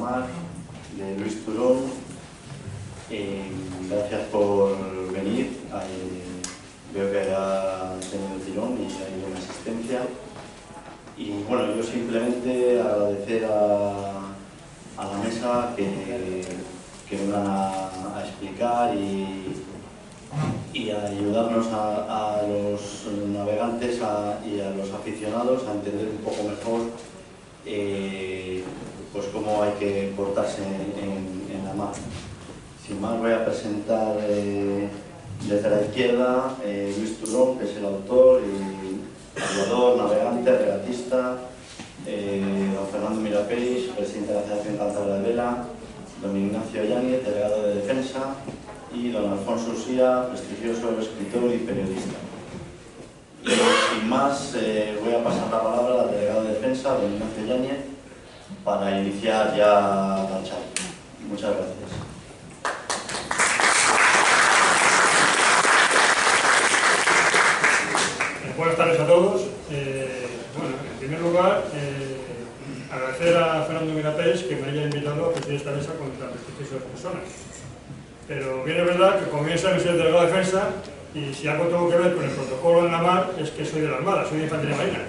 mar, de Luis Turón. Gracias por venir. Veo que ha tenido tirón y hay buena asistencia. Y bueno, yo simplemente agradecer a la mesa que vengan a explicar y a ayudarnos a los navegantes y a los aficionados a entender un poco mejor pues cómo hay que portarse en la mar. Sin más, voy a presentar desde la izquierda Luis Turón, que es el autor y aviador, navegante, regatista, don Fernando Mirapeix, presidente de la Federación Cántabra de Vela, don Ignacio Yáñez, delegado de Defensa, y don Alfonso Usía, prestigioso escritor y periodista. Y sin más, voy a pasar la palabra al delegado de Defensa, don Ignacio Yáñez, para iniciar ya la charla. Muchas gracias. Buenas tardes a todos. Bueno, en primer lugar, agradecer a Fernando Mirapeix que me haya invitado a presidir esta mesa con tan prestigiosas personas. Pero bien es verdad que como bien saben, soy el delegado de Defensa y si algo tengo que ver con el protocolo en la mar es que soy de la Armada, soy de Infantería Marina.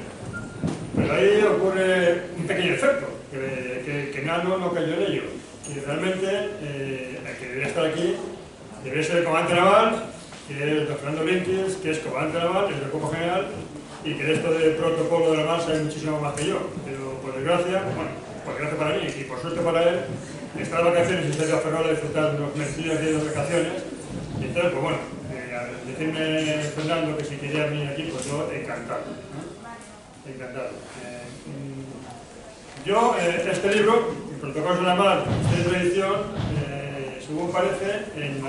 Pero ahí ocurre un pequeño efecto, que Nano no cayó en ello. Y realmente el que debería estar aquí debería ser el comandante naval, que es don Fernando Brinquis, que es comandante naval, es del Cuerpo General, y que de esto del protocolo de la mar sabe muchísimo más que yo. Pero por desgracia, bueno, por desgracia para mí y por suerte para él, está de vacaciones y se ha ido a Ferrol a disfrutar de unos merecidos días de vacaciones. Y entonces, pues bueno, al decirme Fernando que si quería venir aquí, pues yo encantado. Encantado. Yo, este libro, el protocolo de la mar, esta edición, según parece, en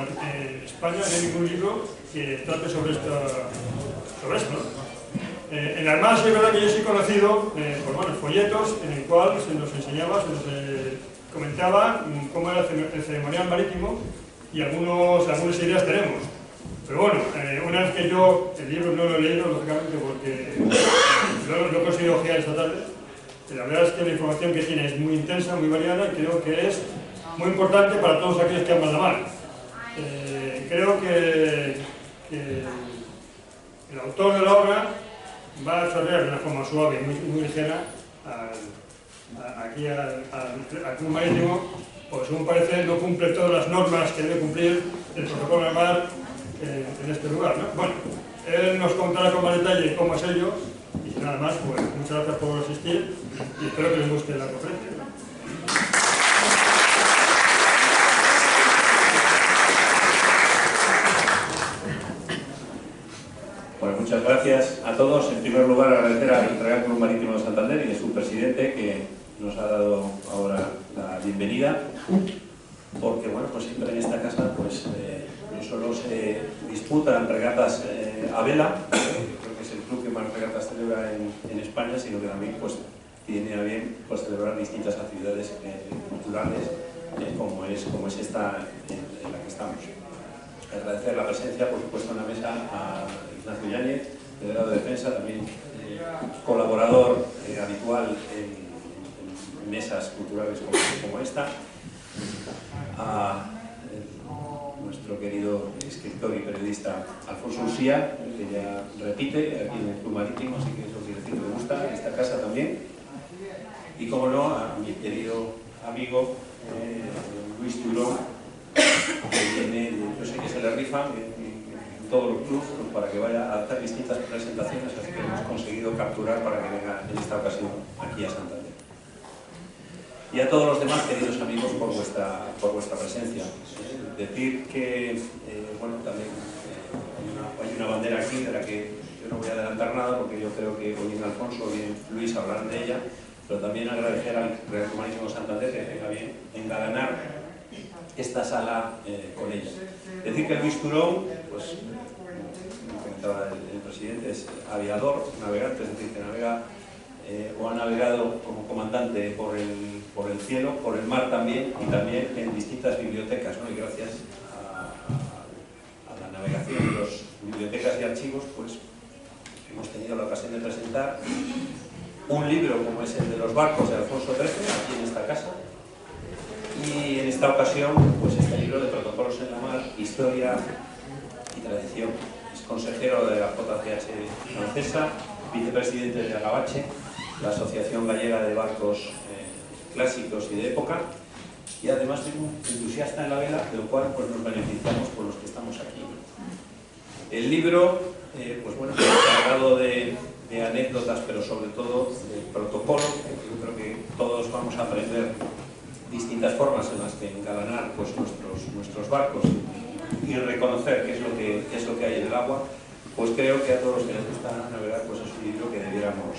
España no hay ningún libro que trate sobre esto, ¿no? En la Armada sí es verdad que yo sí he conocido por bueno, folletos en el cual se nos enseñaba, se nos comentaba cómo era el ceremonial marítimo y algunas ideas tenemos. Pero bueno, una vez que yo el libro no lo he leído, lógicamente, porque lo he conseguido ojear esta tarde, la verdad es que la información que tiene es muy intensa, muy variada y creo que es muy importante para todos aquellos que aman la mar. Creo que el autor de la obra va a desarrollar de una forma suave y muy ligera aquí al Club Marítimo, porque según parece no cumple todas las normas que debe cumplir el protocolo de la mar en este lugar, ¿no? Bueno, él nos contará con más detalle cómo es ello y nada más, pues muchas gracias por asistir y espero que les guste la conferencia. Bueno, muchas gracias a todos. En primer lugar, agradecer al Real Club Marítimo de Santander y a su presidente que nos ha dado ahora la bienvenida, porque bueno, pues siempre en esta casa pues no solo se disputan regatas a vela, creo que es el club que más regatas celebra en España, sino que también pues tiene a bien pues celebrar distintas actividades culturales como es esta en la que estamos. Agradecer la presencia, por supuesto, en la mesa a Ignacio Yáñez, delegado de Defensa, también colaborador habitual en mesas culturales como esta, a nuestro querido escritor y periodista Alfonso Usía, que ya repite aquí en el Club Marítimo, así que eso quiere decir que me gusta, en esta casa también, y como no, a mi querido amigo Luis Turón, que viene, yo sé que se le rifan en todos los clubs para que vaya a hacer distintas presentaciones, así que hemos conseguido capturar para que venga en esta ocasión aquí a Santander. Y a todos los demás queridos amigos por vuestra presencia. Decir que, bueno, también hay una bandera aquí de la que yo no voy a adelantar nada porque yo creo que o bien Alfonso o bien Luis hablarán de ella, pero también agradecer al Real Club Marítimo de Santander que tenga bien engalanar esta sala con ella. Decir que Luis Turón, pues, como comentaba el presidente, es aviador, navegante, es decir, que navega o ha navegado como comandante por el cielo, por el mar también, y también en distintas bibliotecas, ¿no? Y gracias a la navegación de las bibliotecas y archivos, pues hemos tenido la ocasión de presentar un libro como es el de los barcos de Alfonso XIII, aquí en esta casa, esta ocasión, pues este libro de Protocolos en la Mar, Historia y Tradición. Es consejero de la JCH francesa, vicepresidente de Agabache, la Asociación Gallega de Barcos Clásicos y de Época, y además es un entusiasta en la vela, de lo cual pues, nos beneficiamos por los que estamos aquí. El libro, pues bueno, está cargado de anécdotas, pero sobre todo de protocolo, que yo creo que todos vamos a aprender distintas formas en las que engalanar pues, nuestros barcos y reconocer qué es lo que hay en el agua. Pues creo que a todos los que les gusta navegar, pues es un libro que debiéramos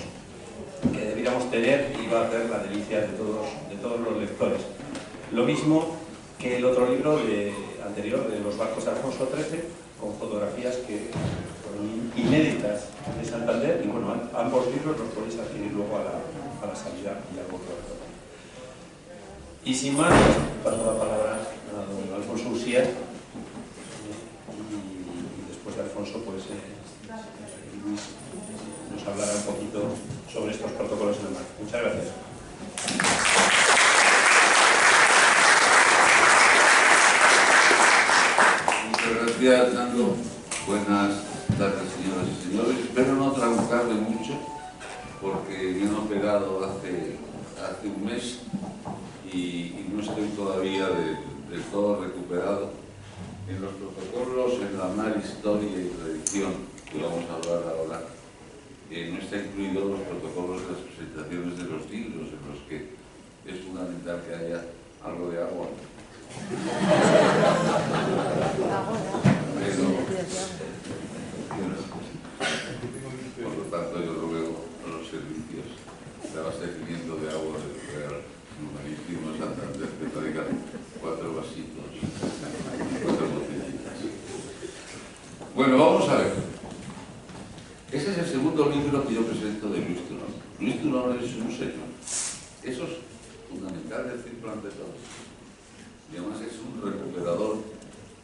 tener y va a hacer la delicia de todos los lectores. Lo mismo que el otro libro anterior de los barcos de Alfonso XIII, con fotografías que fueron inéditas de Santander, y bueno, ambos libros los podéis adquirir luego a la salida y algo que otro. Y sin más, paso la palabra a don Alfonso Uxía, y después de Alfonso, pues Luis nos hablará un poquito sobre estos protocolos en el mar. Muchas gracias. Muchas gracias, Nando. Buenas tardes, señoras y señores. Espero no trabucarle mucho, porque me he operado hace un mes y no estoy todavía del todo recuperado. En los protocolos en la mar, historia y tradición, que vamos a hablar ahora, no está incluido los protocolos de las presentaciones de los libros, en los que es fundamental que haya algo de agua. Por lo tanto, yo ruego a los servicios de abastecimiento de agua del Real Marítima Santander que traigan 4 vasitos y 4 botellitas. Bueno, vamos a ver. Ese es el segundo libro que yo presento de Luis Turón. Luis Turón es un señor. Eso es fundamental decirlo ante todo. Y además es un recuperador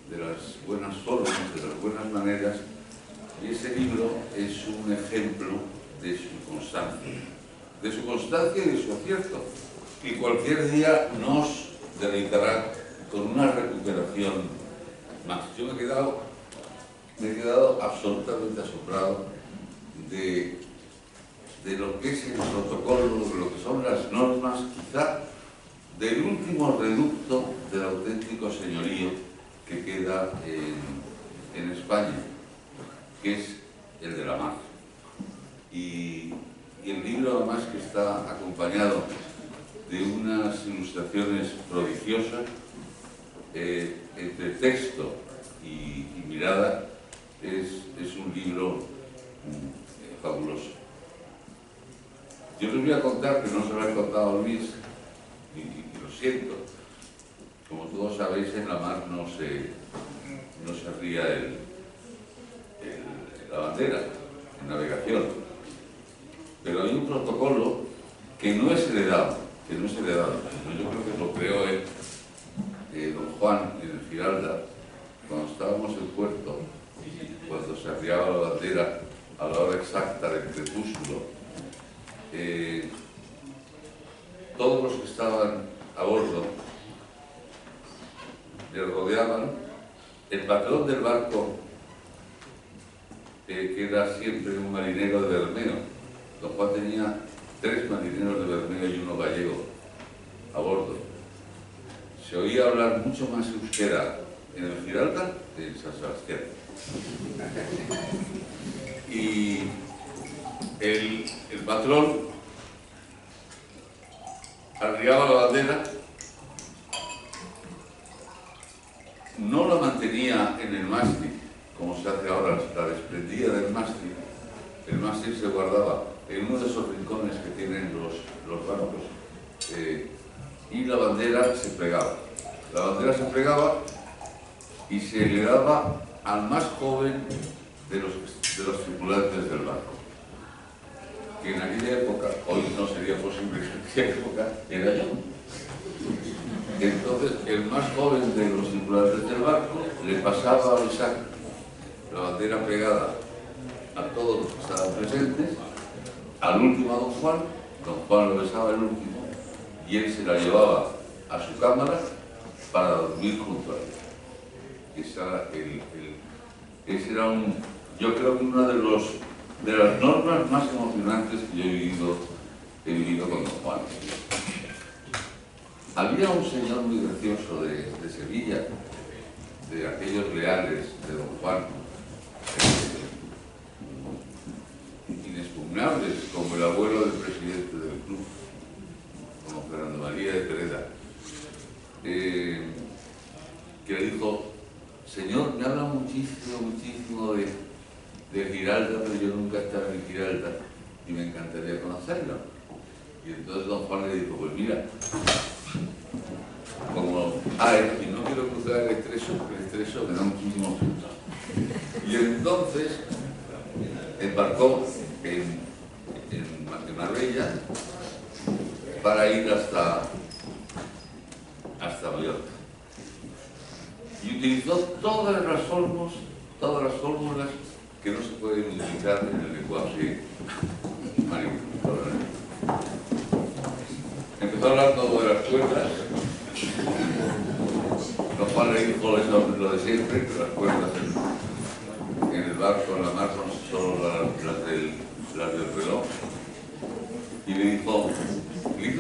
de las buenas formas, de las buenas maneras, y ese libro es un ejemplo de su constancia y de su acierto, y cualquier día nos deleitará con una recuperación más. Yo me he quedado absolutamente asombrado de lo que es el protocolo, de lo que son las normas, quizá del último reducto del auténtico señorío que queda en España, que es el de la mar. Y el libro además que está acompañado de unas ilustraciones prodigiosas, entre texto y mirada, es un libro fabuloso. Yo les voy a contar, que no se lo he contado a Luis, y lo siento, como todos sabéis, en la mar no se ría la bandera en navegación, pero hay un protocolo que no es heredado, yo creo que lo creó don Juan en el Giralda, cuando estábamos en puerto, cuando se arriaba la bandera a la hora exacta del crepúsculo. Todos los que estaban a bordo le rodeaban. El patrón del barco, que era siempre un marinero de Bermeo, don Juan tenía 3 marineros de Bermeo y 1 gallego a bordo. Se oía hablar mucho más euskera en el Giralda que en San Sebastián. Y el patrón arriaba la bandera, no la mantenía en el mástil, como se hace ahora, la desprendía del mástil. El mástil se guardaba en uno de esos rincones que tienen los barcos, y la bandera se plegaba. La bandera se plegaba y se le daba al más joven de los tripulantes del barco, que en aquella época, hoy no sería posible, en aquella época era yo. Entonces, el más joven de los tripulantes del barco le pasaba al saco la bandera pegada a todos los que estaban presentes, al último a don Juan lo besaba el último, y él se la llevaba a su cámara dormir junto a él. Ese era yo creo que una de las normas más emocionantes que yo he vivido con don Juan. Había un señor muy gracioso de Sevilla, de aquellos leales de don Juan, inexpugnables, como el abuelo del presidente del club, como Fernando María de Pereda, que le dijo: señor, me habla muchísimo de Giralda, pero yo nunca he estado en Giralda y me encantaría conocerlo. Y entonces don Juan le dijo: pues mira, como y no quiero cruzar el estrecho, porque el estrecho me da muchísimo susto. Y entonces embarcó en Marbella para ir hasta Mallorca. Y utilizó todas las fórmulas que no se pueden utilizar en el lenguaje marítimo. Empezó hablando de las cuerdas. Don Juan le dijo lo de siempre, que las cuerdas en el barco, en la mar, son solo las del reloj. Y le hizo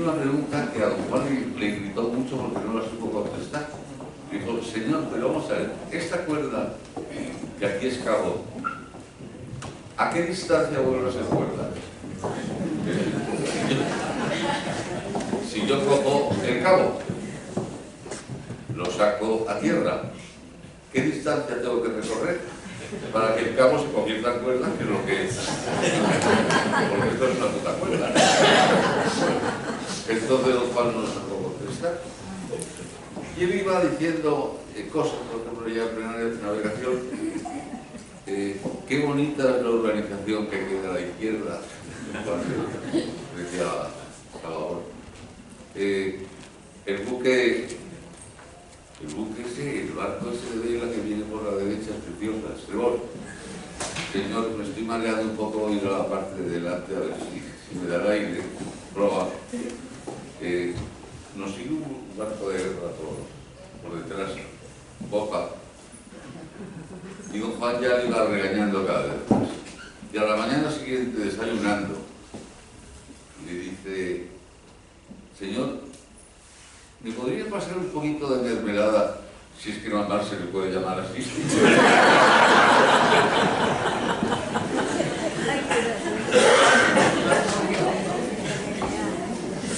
una pregunta que a don Juan le irritó mucho porque no la supo contestar. Le dijo: señor, pero vamos a ver, esta cuerda que aquí es cabo, ¿a qué distancia vuelve a ser cuerda? Si yo cojo el cabo, lo saco a tierra, ¿qué distancia tengo que recorrer para que el cabo se convierta en cuerda, que es lo que es? Porque esto es una puta cuerda. Entonces don Juan no lo sacó contestar. Y él iba diciendo cosas, por ejemplo, ya en plenaria de navegación, qué bonita es la urbanización que queda a la izquierda, decía Salvador. El barco ese de vela que viene por la derecha es preciosa, Estribor. Señor, me estoy mareando un poco, ir a la parte de delante a ver si me da el aire. Proba. Nos sigue un barco de guerra por detrás, popa. Y don Juan ya le iba regañando cada vez más. Y a la mañana siguiente, desayunando, le dice: señor, ¿me podría pasar un poquito de mermelada, si es que no a mar se le puede llamar así?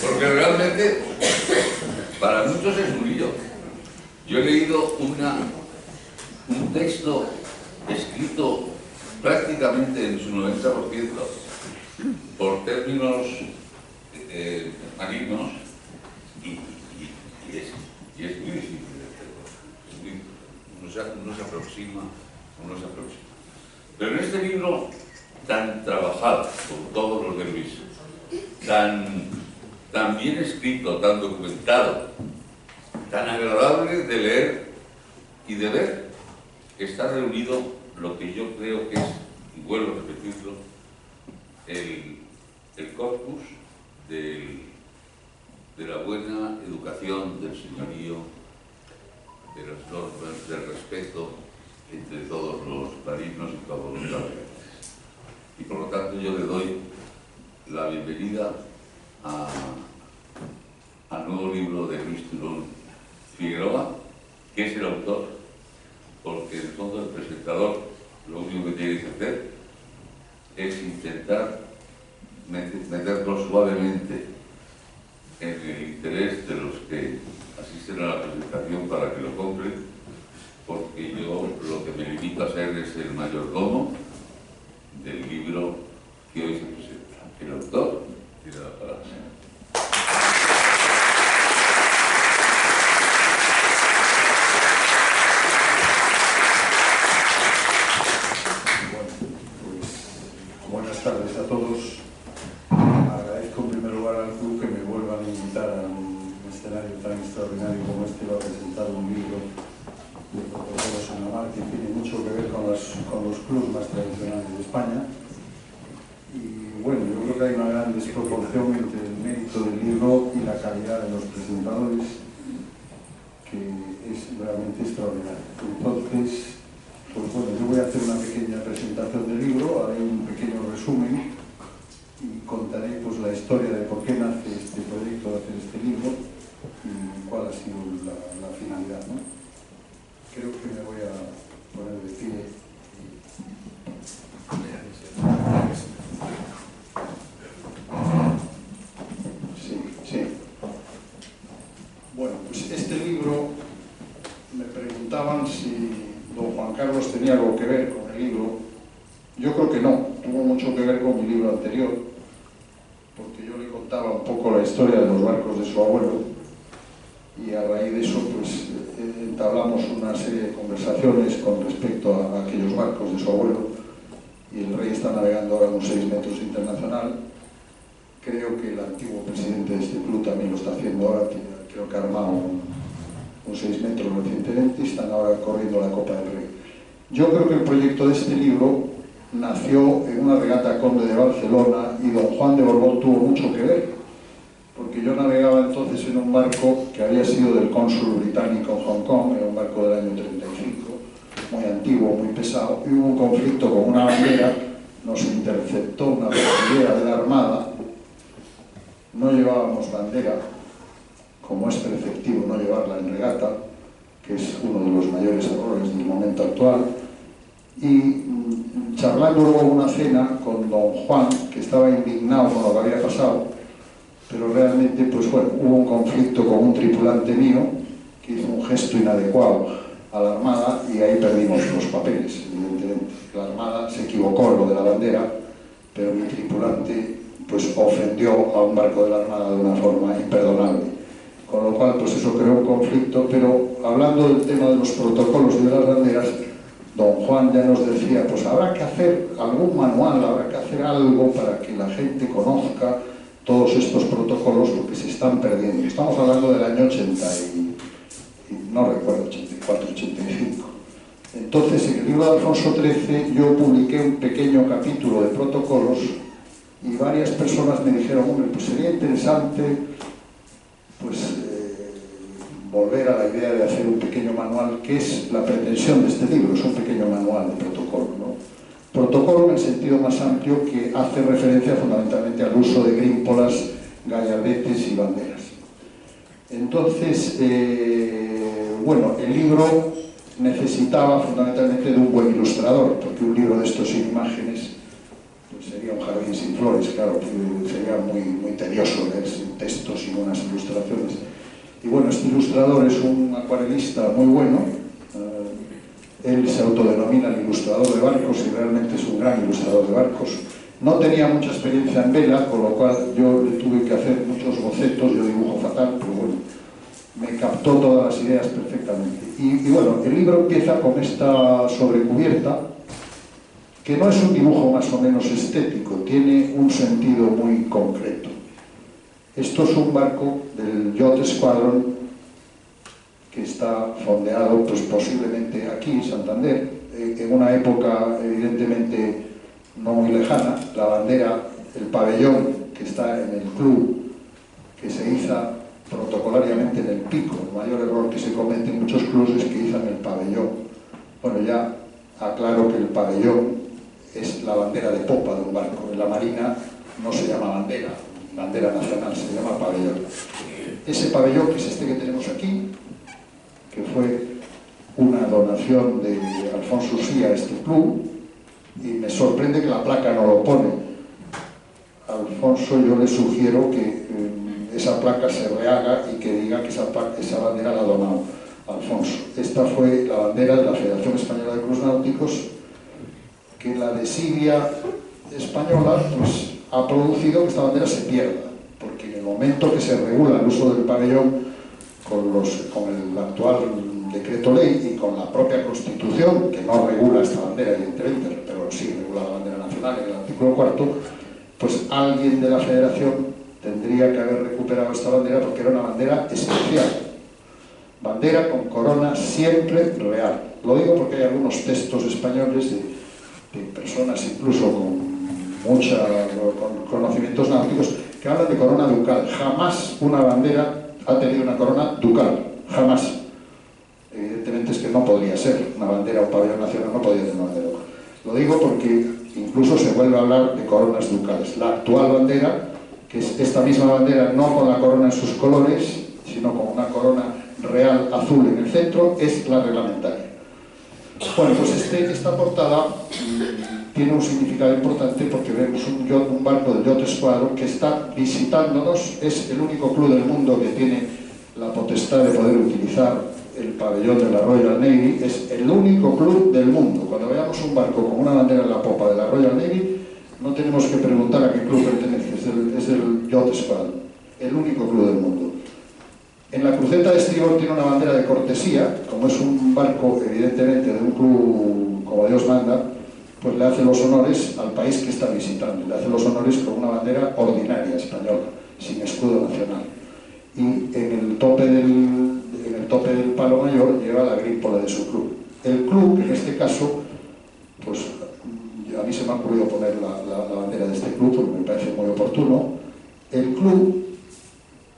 Porque realmente para muchos es un lío. Yo he leído un texto escrito prácticamente en su 90% por términos marinos y es muy difícil de hacerlo. Uno se aproxima. Pero en este libro tan trabajado por todos los de Luis, tan bien escrito, tan documentado, tan agradable de leer y de ver, está reunido lo que yo creo que es, y vuelvo a repetirlo, el corpus de la buena educación, del señorío, de las normas, del respeto entre todos los marinos y todos los navegantes. Y por lo tanto yo le doy la bienvenida al nuevo libro de Luis Turón Figueroa, que es el autor, porque en el fondo el presentador lo único que tiene que hacer es intentar meterlo suavemente en el interés de los que asisten a la presentación para que lo compren, porque yo lo que me limito a ser es el mayordomo del libro que hoy se presenta. El autor tiene la palabra. Buenas tardes a todos. Agradezco en primer lugar al club que me vuelvan a invitar a un escenario tan extraordinario como este para presentar un libro de protocolos en la mar que tiene mucho que ver con los clubs más tradicionales de España. Y bueno, yo creo que hay una gran desproporción entre el mérito del libro y la calidad de los presentadores, que es realmente extraordinaria. Entonces, pues bueno, yo voy a hacer una pequeña presentación del libro, haré un pequeño resumen y contaré pues la historia de por qué nace este proyecto de hacer este libro y cuál ha sido la finalidad, ¿no? Creo que me voy a poner de pie. Sí. Bueno, pues este libro, me preguntaban si don Juan Carlos tenía algo que ver con el libro. Yo creo que no, tuvo mucho que ver con mi libro anterior, porque yo le contaba un poco la historia de los barcos de su abuelo y a raíz de eso pues entablamos una serie de conversaciones con respecto a aquellos barcos de su abuelo, y el rey está navegando ahora en un 6 metros internacional. Creo que el antiguo presidente de este club también lo está haciendo ahora, creo que ha armado un 6 metros recientemente y están ahora corriendo la Copa del Rey. Yo creo que el proyecto de este libro nació en una regata Conde de Barcelona y don Juan de Borbón tuvo mucho que ver, porque yo navegaba entonces en un barco que había sido del cónsul británico en Hong Kong, era un barco del año 35, muy antiguo, muy pesado, y hubo un conflicto con una bandera, nos interceptó una bandera de la Armada, no llevábamos bandera, como es preceptivo no llevarla en regata, que es uno de los mayores errores del momento actual, y charlando luego una cena con don Juan, que estaba indignado con lo que había pasado, pero realmente pues bueno, hubo un conflicto con un tripulante mío que hizo un gesto inadecuado a la Armada y ahí perdimos los papeles, evidentemente. La Armada se equivocó en lo de la bandera, pero mi tripulante pues ofendió a un barco de la Armada de una forma imperdonable. Con lo cual, pues eso creó un conflicto, pero hablando del tema de los protocolos y de las banderas, don Juan ya nos decía, pues habrá que hacer algún manual, habrá que hacer algo para que la gente conozca todos estos protocolos, porque se están perdiendo. Estamos hablando del año 80 y no recuerdo, 84, 85. Entonces, en el libro de Alfonso XIII yo publiqué un pequeño capítulo de protocolos y varias personas me dijeron, hombre, pues sería interesante pues volver a la idea de hacer un pequeño manual, que es la pretensión de este libro, es un pequeño manual de protocolo, ¿no? Protocolo en el sentido más amplio, que hace referencia fundamentalmente al uso de grímpolas, gallardetes y banderas. Entonces, bueno, el libro necesitaba fundamentalmente de un buen ilustrador, porque un libro de estos sin imágenes pues sería un jardín sin flores, claro, sería muy tedioso leer sin textos, sin unas ilustraciones. Y bueno, este ilustrador es un acuarelista muy bueno, él se autodenomina el ilustrador de barcos y realmente es un gran ilustrador de barcos. No tenía mucha experiencia en vela, con lo cual yo le tuve que hacer muchos bocetos, yo dibujo fatal, pero bueno, me captó todas las ideas perfectamente. Y bueno, el libro empieza con esta sobrecubierta, que no es un dibujo más o menos estético, tiene un sentido muy concreto. Esto es un barco del Yacht Squadron que está fondeado pues posiblemente aquí en Santander, en una época evidentemente no muy lejana. La bandera, el pabellón que está en el club, que se iza protocolariamente en el pico, el mayor error que se comete en muchos clubes es que izan el pabellón. Bueno, ya aclaro que el pabellón es la bandera de popa de un barco. En la marina no se llama bandera nacional, se llama pabellón. Ese pabellón, que es este que tenemos aquí, que fue una donación de Alfonso Usía a este club, y me sorprende que la placa no lo pone. Alfonso, yo le sugiero que esa placa se rehaga y que diga que esa bandera la ha donado Alfonso. Esta fue la bandera de la Federación Española de Clubes Náuticos, que la desidia española pues ha producido que esta bandera se pierda, porque en el momento que se regula el uso del pabellón con el actual decreto ley y con la propia Constitución, que no regula esta bandera evidentemente, pero sí regula la bandera nacional en el artículo 4, pues alguien de la Federación tendría que haber recuperado esta bandera, porque era una bandera especial, bandera con corona siempre real. Lo digo porque hay algunos textos españoles de personas incluso con conocimientos náuticos que hablan de corona ducal. Jamás una bandera ha tenido una corona ducal, jamás. Evidentemente no podría ser una bandera, un pabellón nacional no podría ser una bandera local. Lo digo porque incluso se vuelve a hablar de coronas ducales. La actual bandera, que es esta misma bandera, no con la corona en sus colores, sino con una corona real azul en el centro, es la reglamentaria. Bueno, pues esta portada tiene un significado importante porque vemos un barco del Yacht Squadron que está visitándonos. Es el único club del mundo que tiene la potestad de poder utilizar el pabellón de la Royal Navy. Es el único club del mundo. Cuando veamos un barco con una bandera en la popa de la Royal Navy, no tenemos que preguntar a qué club pertenece, es el Yacht Squadron, el único club del mundo. En la cruceta de estribor tiene una bandera de cortesía. Como es un barco evidentemente de un club como Dios manda, pues le hace los honores al país que está visitando, le hace los honores con una bandera ordinaria española, sin escudo nacional. Y en el tope del palo mayor lleva la grípola de su club. El club, en este caso, pues a mí se me ha ocurrido poner la bandera de este club porque me parece muy oportuno. El club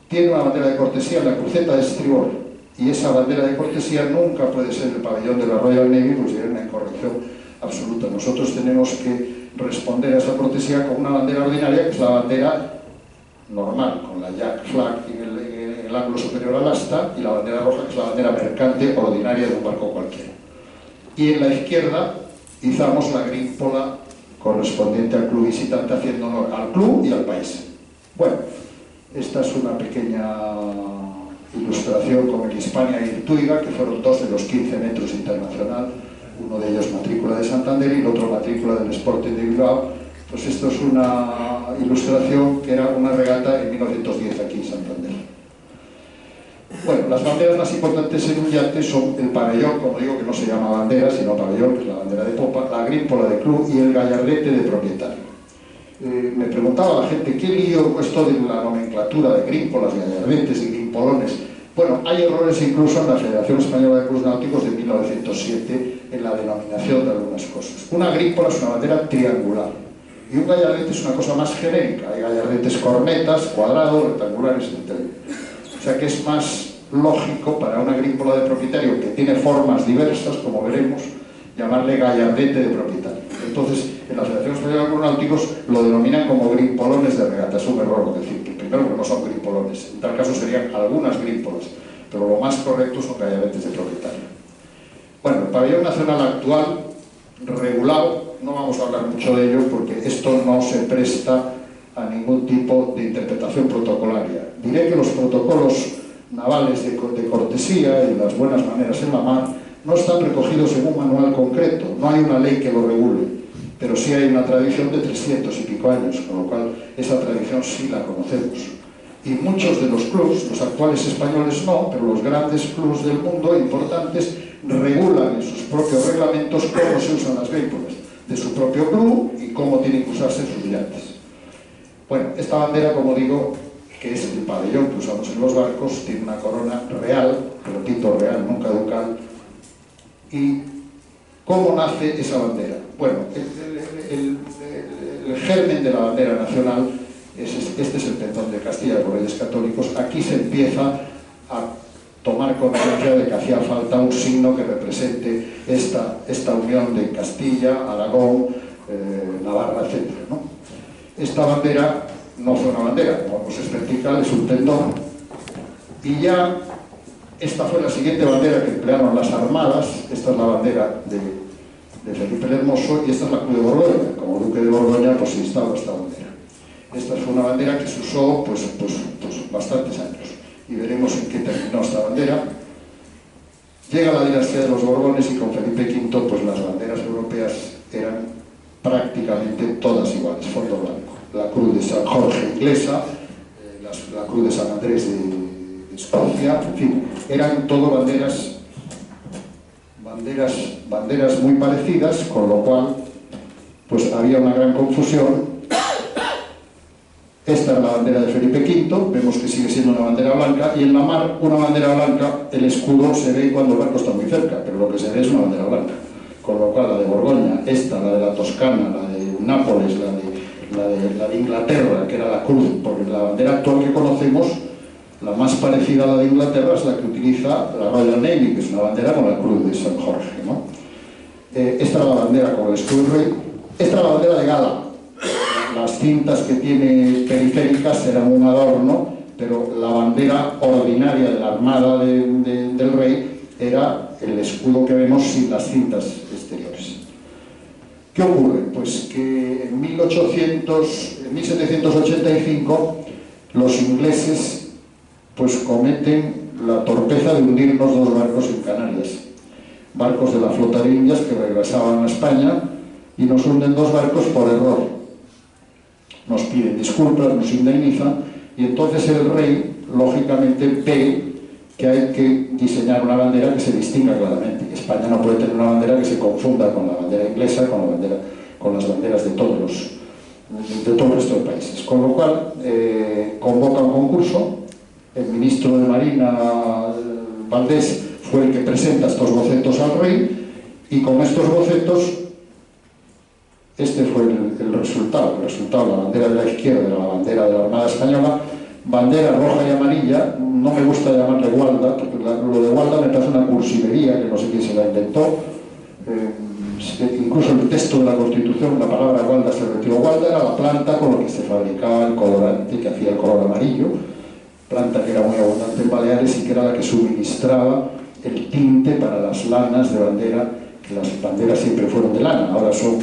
tiene una bandera de cortesía en la cruceta de estribor, y esa bandera de cortesía nunca puede ser el pabellón de la Royal Navy, pues sería una incorrección absoluta. Nosotros tenemos que responder a esa cortesía con una bandera ordinaria, que es la bandera normal, con la Jack Flag en el ángulo superior al asta, y la bandera roja, que es la bandera mercante ordinaria de un barco cualquiera. Y en la izquierda izamos la grípola correspondiente al club visitante, haciendo honor al club y al país. Bueno, esta es una pequeña ilustración con el Hispania y el Tuiga, que fueron 2 de los 15 metros internacional, uno de ellos matrícula de Santander y el otro matrícula del Sporting de Bilbao. Pues esto es una ilustración que era una regata en 1910 aquí en Santander. Bueno, las banderas más importantes en un yate son el pabellón, como digo, que no se llama bandera, sino pabellón, que es la bandera de popa, la grípola de club y el gallardete de propietario. Me preguntaba la gente, ¿qué lío esto de la nomenclatura de grípolas, gallardetes y grimpolones? Bueno, hay errores incluso en la Federación Española de Clubes Náuticos de 1907 en la denominación de algunas cosas. Una grípola es una bandera triangular y un gallardete es una cosa más genérica. Hay gallardetes cornetas, cuadrados, rectangulares, etc. O sea que es más lógico para una grípola de propietario que tiene formas diversas, como veremos, llamarle gallardete de propietario. Entonces, en la Federación Española de Clubes Náuticos lo denominan como grimpolones de regata. Es un error decir que primero que no son grimpolones, en tal caso serían algunas grímpolas, pero lo más correcto son gallardetes de propietario. Bueno, el pabellón nacional actual, regulado, no vamos a hablar mucho de ello porque esto no se presta a ningún tipo de interpretación protocolaria. Diré que los protocolos navales de cortesía y las buenas maneras en la mar no están recogidos en un manual concreto, no hay una ley que lo regule, pero sí hay una tradición de 300 y pico años, con lo cual esa tradición sí la conocemos. Y muchos de los clubs, los actuales españoles no, pero los grandes clubs del mundo importantes regulan en sus propios reglamentos cómo se usan las grípolas de su propio club y cómo tienen que usarse en sus yates. Bueno, esta bandera, como digo, que es el pabellón que usamos en los barcos, tiene una corona real, repito, real, nunca ducal. ¿Y cómo nace esa bandera? Bueno, el germen de la bandera nacional, este es el pentón de Castilla por Reyes Católicos. Aquí se empieza a tomar conciencia de que hacía falta un signo que represente esta unión de Castilla, Aragón, Navarra, etc., ¿no? Esta bandera no fue una bandera, como vemos es vertical, es un pendón, y ya esta fue la siguiente bandera que emplearon las armadas. Esta es la bandera de Felipe el Hermoso y esta es la Cruz de Borgoña. Como duque de Borgoña pues se instauró esta bandera. Esta fue una bandera que se usó pues bastantes años y veremos en qué terminó esta bandera. Llega la dinastía de los Borbones y con Felipe V pues las banderas europeas eran prácticamente todas iguales, fondo blanco. La Cruz de San Jorge inglesa, la Cruz de San Andrés de Escocia, en fin, eran todo banderas muy parecidas, con lo cual pues había una gran confusión. Esta es la bandera de Felipe V, vemos que sigue siendo una bandera blanca, y en la mar una bandera blanca, el escudo se ve cuando el barco está muy cerca, pero lo que se ve es una bandera blanca, con lo cual la de Borgoña, esta, la de la Toscana, la de Nápoles, la de Inglaterra, que era la cruz, porque la bandera actual que conocemos La más parecida a la de Inglaterra es la que utiliza la Royal Navy, que es una bandera con la cruz de San Jorge, ¿no? Esta era la bandera con el escudo del rey. Esta era la bandera de gala. Las cintas que tiene periféricas eran un adorno, pero la bandera ordinaria de la armada del rey era el escudo que vemos sin las cintas exteriores. ¿Qué ocurre? Pues que en 1785 los ingleses pues cometen la torpeza de hundirnos 2 barcos en Canarias, barcos de la flota de Indias que regresaban a España, y nos hunden 2 barcos por error. Nos piden disculpas, nos indemnizan, y entonces el rey lógicamente ve que hay que diseñar una bandera que se distinga claramente. España no puede tener una bandera que se confunda con la bandera inglesa, con las banderas de todo el resto de países. Con lo cual convoca un concurso. El ministro de Marina, Valdés, fue el que presenta estos bocetos al rey, y con estos bocetos este fue el resultado. El resultado, la bandera de la izquierda era la bandera de la Armada Española, bandera roja y amarilla. No me gusta llamarle gualda, porque lo de gualda me parece una cursilería, que no sé quién se la inventó. Incluso el texto de la Constitución, la palabra gualda se retiró. Gualda era la planta con la que se fabricaba el colorante, que hacía el color amarillo, planta que era muy abundante en Baleares y que era la que suministraba el tinte para las lanas de bandera, que las banderas siempre fueron de lana, ahora son,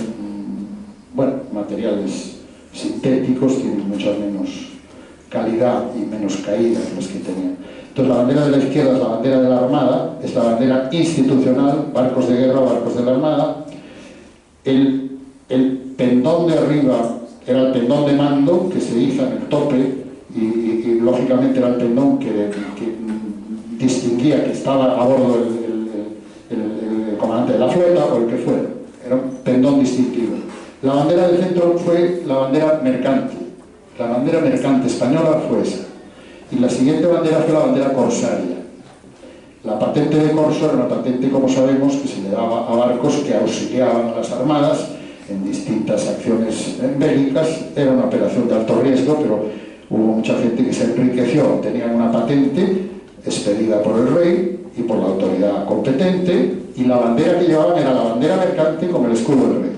bueno, materiales sintéticos, tienen mucha menos calidad y menos caída que las que tenían. Entonces la bandera de la izquierda es la bandera de la Armada, es la bandera institucional, barcos de guerra, barcos de la Armada. El pendón de arriba era el pendón de mando que se iza en el tope, y lógicamente era el pendón que distinguía que estaba a bordo el comandante de la flota o el que fuera. Era un pendón distintivo. La bandera del centro fue la bandera mercante. La bandera mercante española fue esa. Y la siguiente bandera fue la bandera corsaria. La patente de corso era una patente, como sabemos, que se le daba a barcos que auxiliaban a las armadas en distintas acciones bélicas. Era una operación de alto riesgo, pero hubo mucha gente que se enriqueció. Tenían una patente expedida por el rey y por la autoridad competente, y la bandera que llevaban era la bandera mercante con el escudo del rey.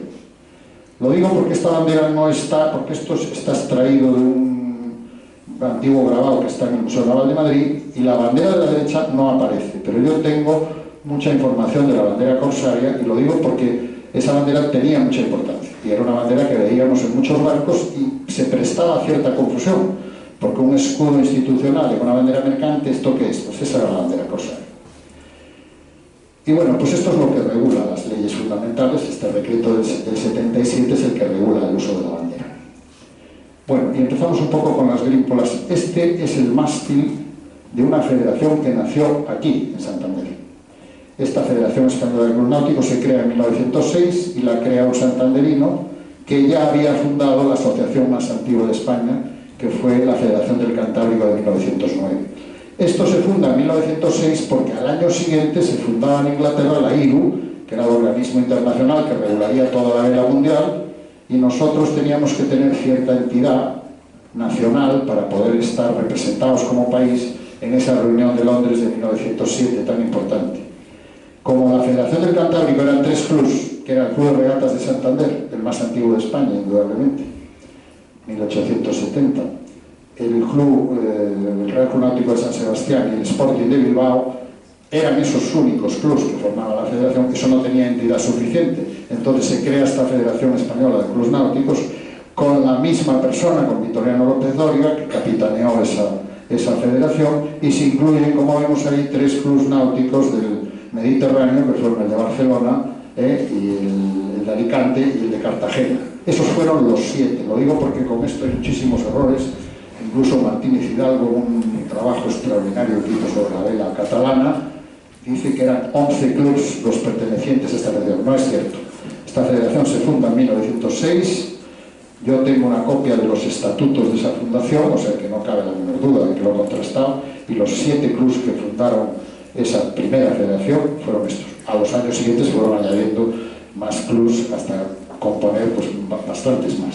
Lo digo porque esta bandera no está, porque esto está extraído de un antiguo grabado que está en el Museo Naval de Madrid, y la bandera de la derecha no aparece, pero yo tengo mucha información de la bandera corsaria, y lo digo porque esa bandera tenía mucha importancia, y era una bandera que veíamos en muchos barcos y se prestaba a cierta confusión, porque un escudo institucional y una bandera mercante, ¿esto qué es? Pues esa era la bandera corsaria. Y bueno, pues esto es lo que regula las leyes fundamentales. Este decreto del 77 es el que regula el uso de la bandera. Bueno, y empezamos un poco con las grímpolas. Este es el mástil de una federación que nació aquí, en Santander. Esta Federación Española de Clubes Náuticos se crea en 1906 y la crea un santanderino que ya había fundado la asociación más antigua de España, que fue la Federación del Cantábrico de 1909. Esto se funda en 1906 porque al año siguiente se fundaba en Inglaterra la IRU, que era el organismo internacional que regularía toda la vela mundial, y nosotros teníamos que tener cierta entidad nacional para poder estar representados como país en esa reunión de Londres de 1907 tan importante. Como la Federación del Cantábrico eran 3 clubs, que era el Club de Regatas de Santander, el más antiguo de España, indudablemente, 1870, el Club, el Real Club Náutico de San Sebastián y el Sporting de Bilbao, eran esos únicos clubs que formaban la federación. Eso no tenía entidad suficiente. Entonces se crea esta Federación Española de Clubes Náuticos con la misma persona, con Victoriano López Dóriga, que capitaneó esa federación, y se incluyen, como vemos ahí, 3 clubes náuticos del Mediterráneo, que fueron el de Barcelona, y el de Alicante y el de Cartagena. Esos fueron los 7. Lo digo porque con esto hay muchísimos errores. Incluso Martínez Hidalgo, un trabajo extraordinario que hizo sobre la vela catalana, dice que eran 11 clubes los pertenecientes a esta federación. No es cierto. Esta federación se funda en 1906. Yo tengo una copia de los estatutos de esa fundación, o sea que no cabe la menor duda de que lo he contrastado, y los 7 clubes que fundaron esa primera federación fueron estos. A los años siguientes se fueron añadiendo más clubes hasta componer pues, bastantes más.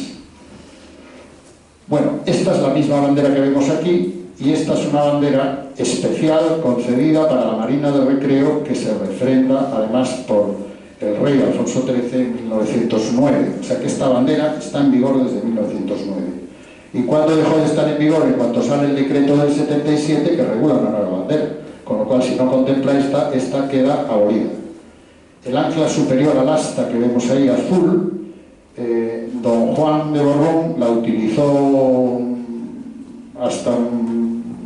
Bueno, esta es la misma bandera que vemos aquí, y esta es una bandera especial concedida para la Marina de Recreo, que se refrenda además por el rey Alfonso XIII en 1909. O sea que esta bandera está en vigor desde 1909. ¿Y cuándo dejó de estar en vigor? En cuanto sale el decreto del 77 que regula una nueva bandera, con lo cual si no contempla esta queda abolida. El ancla superior al asta que vemos ahí azul, don Juan de Borbón la utilizó hasta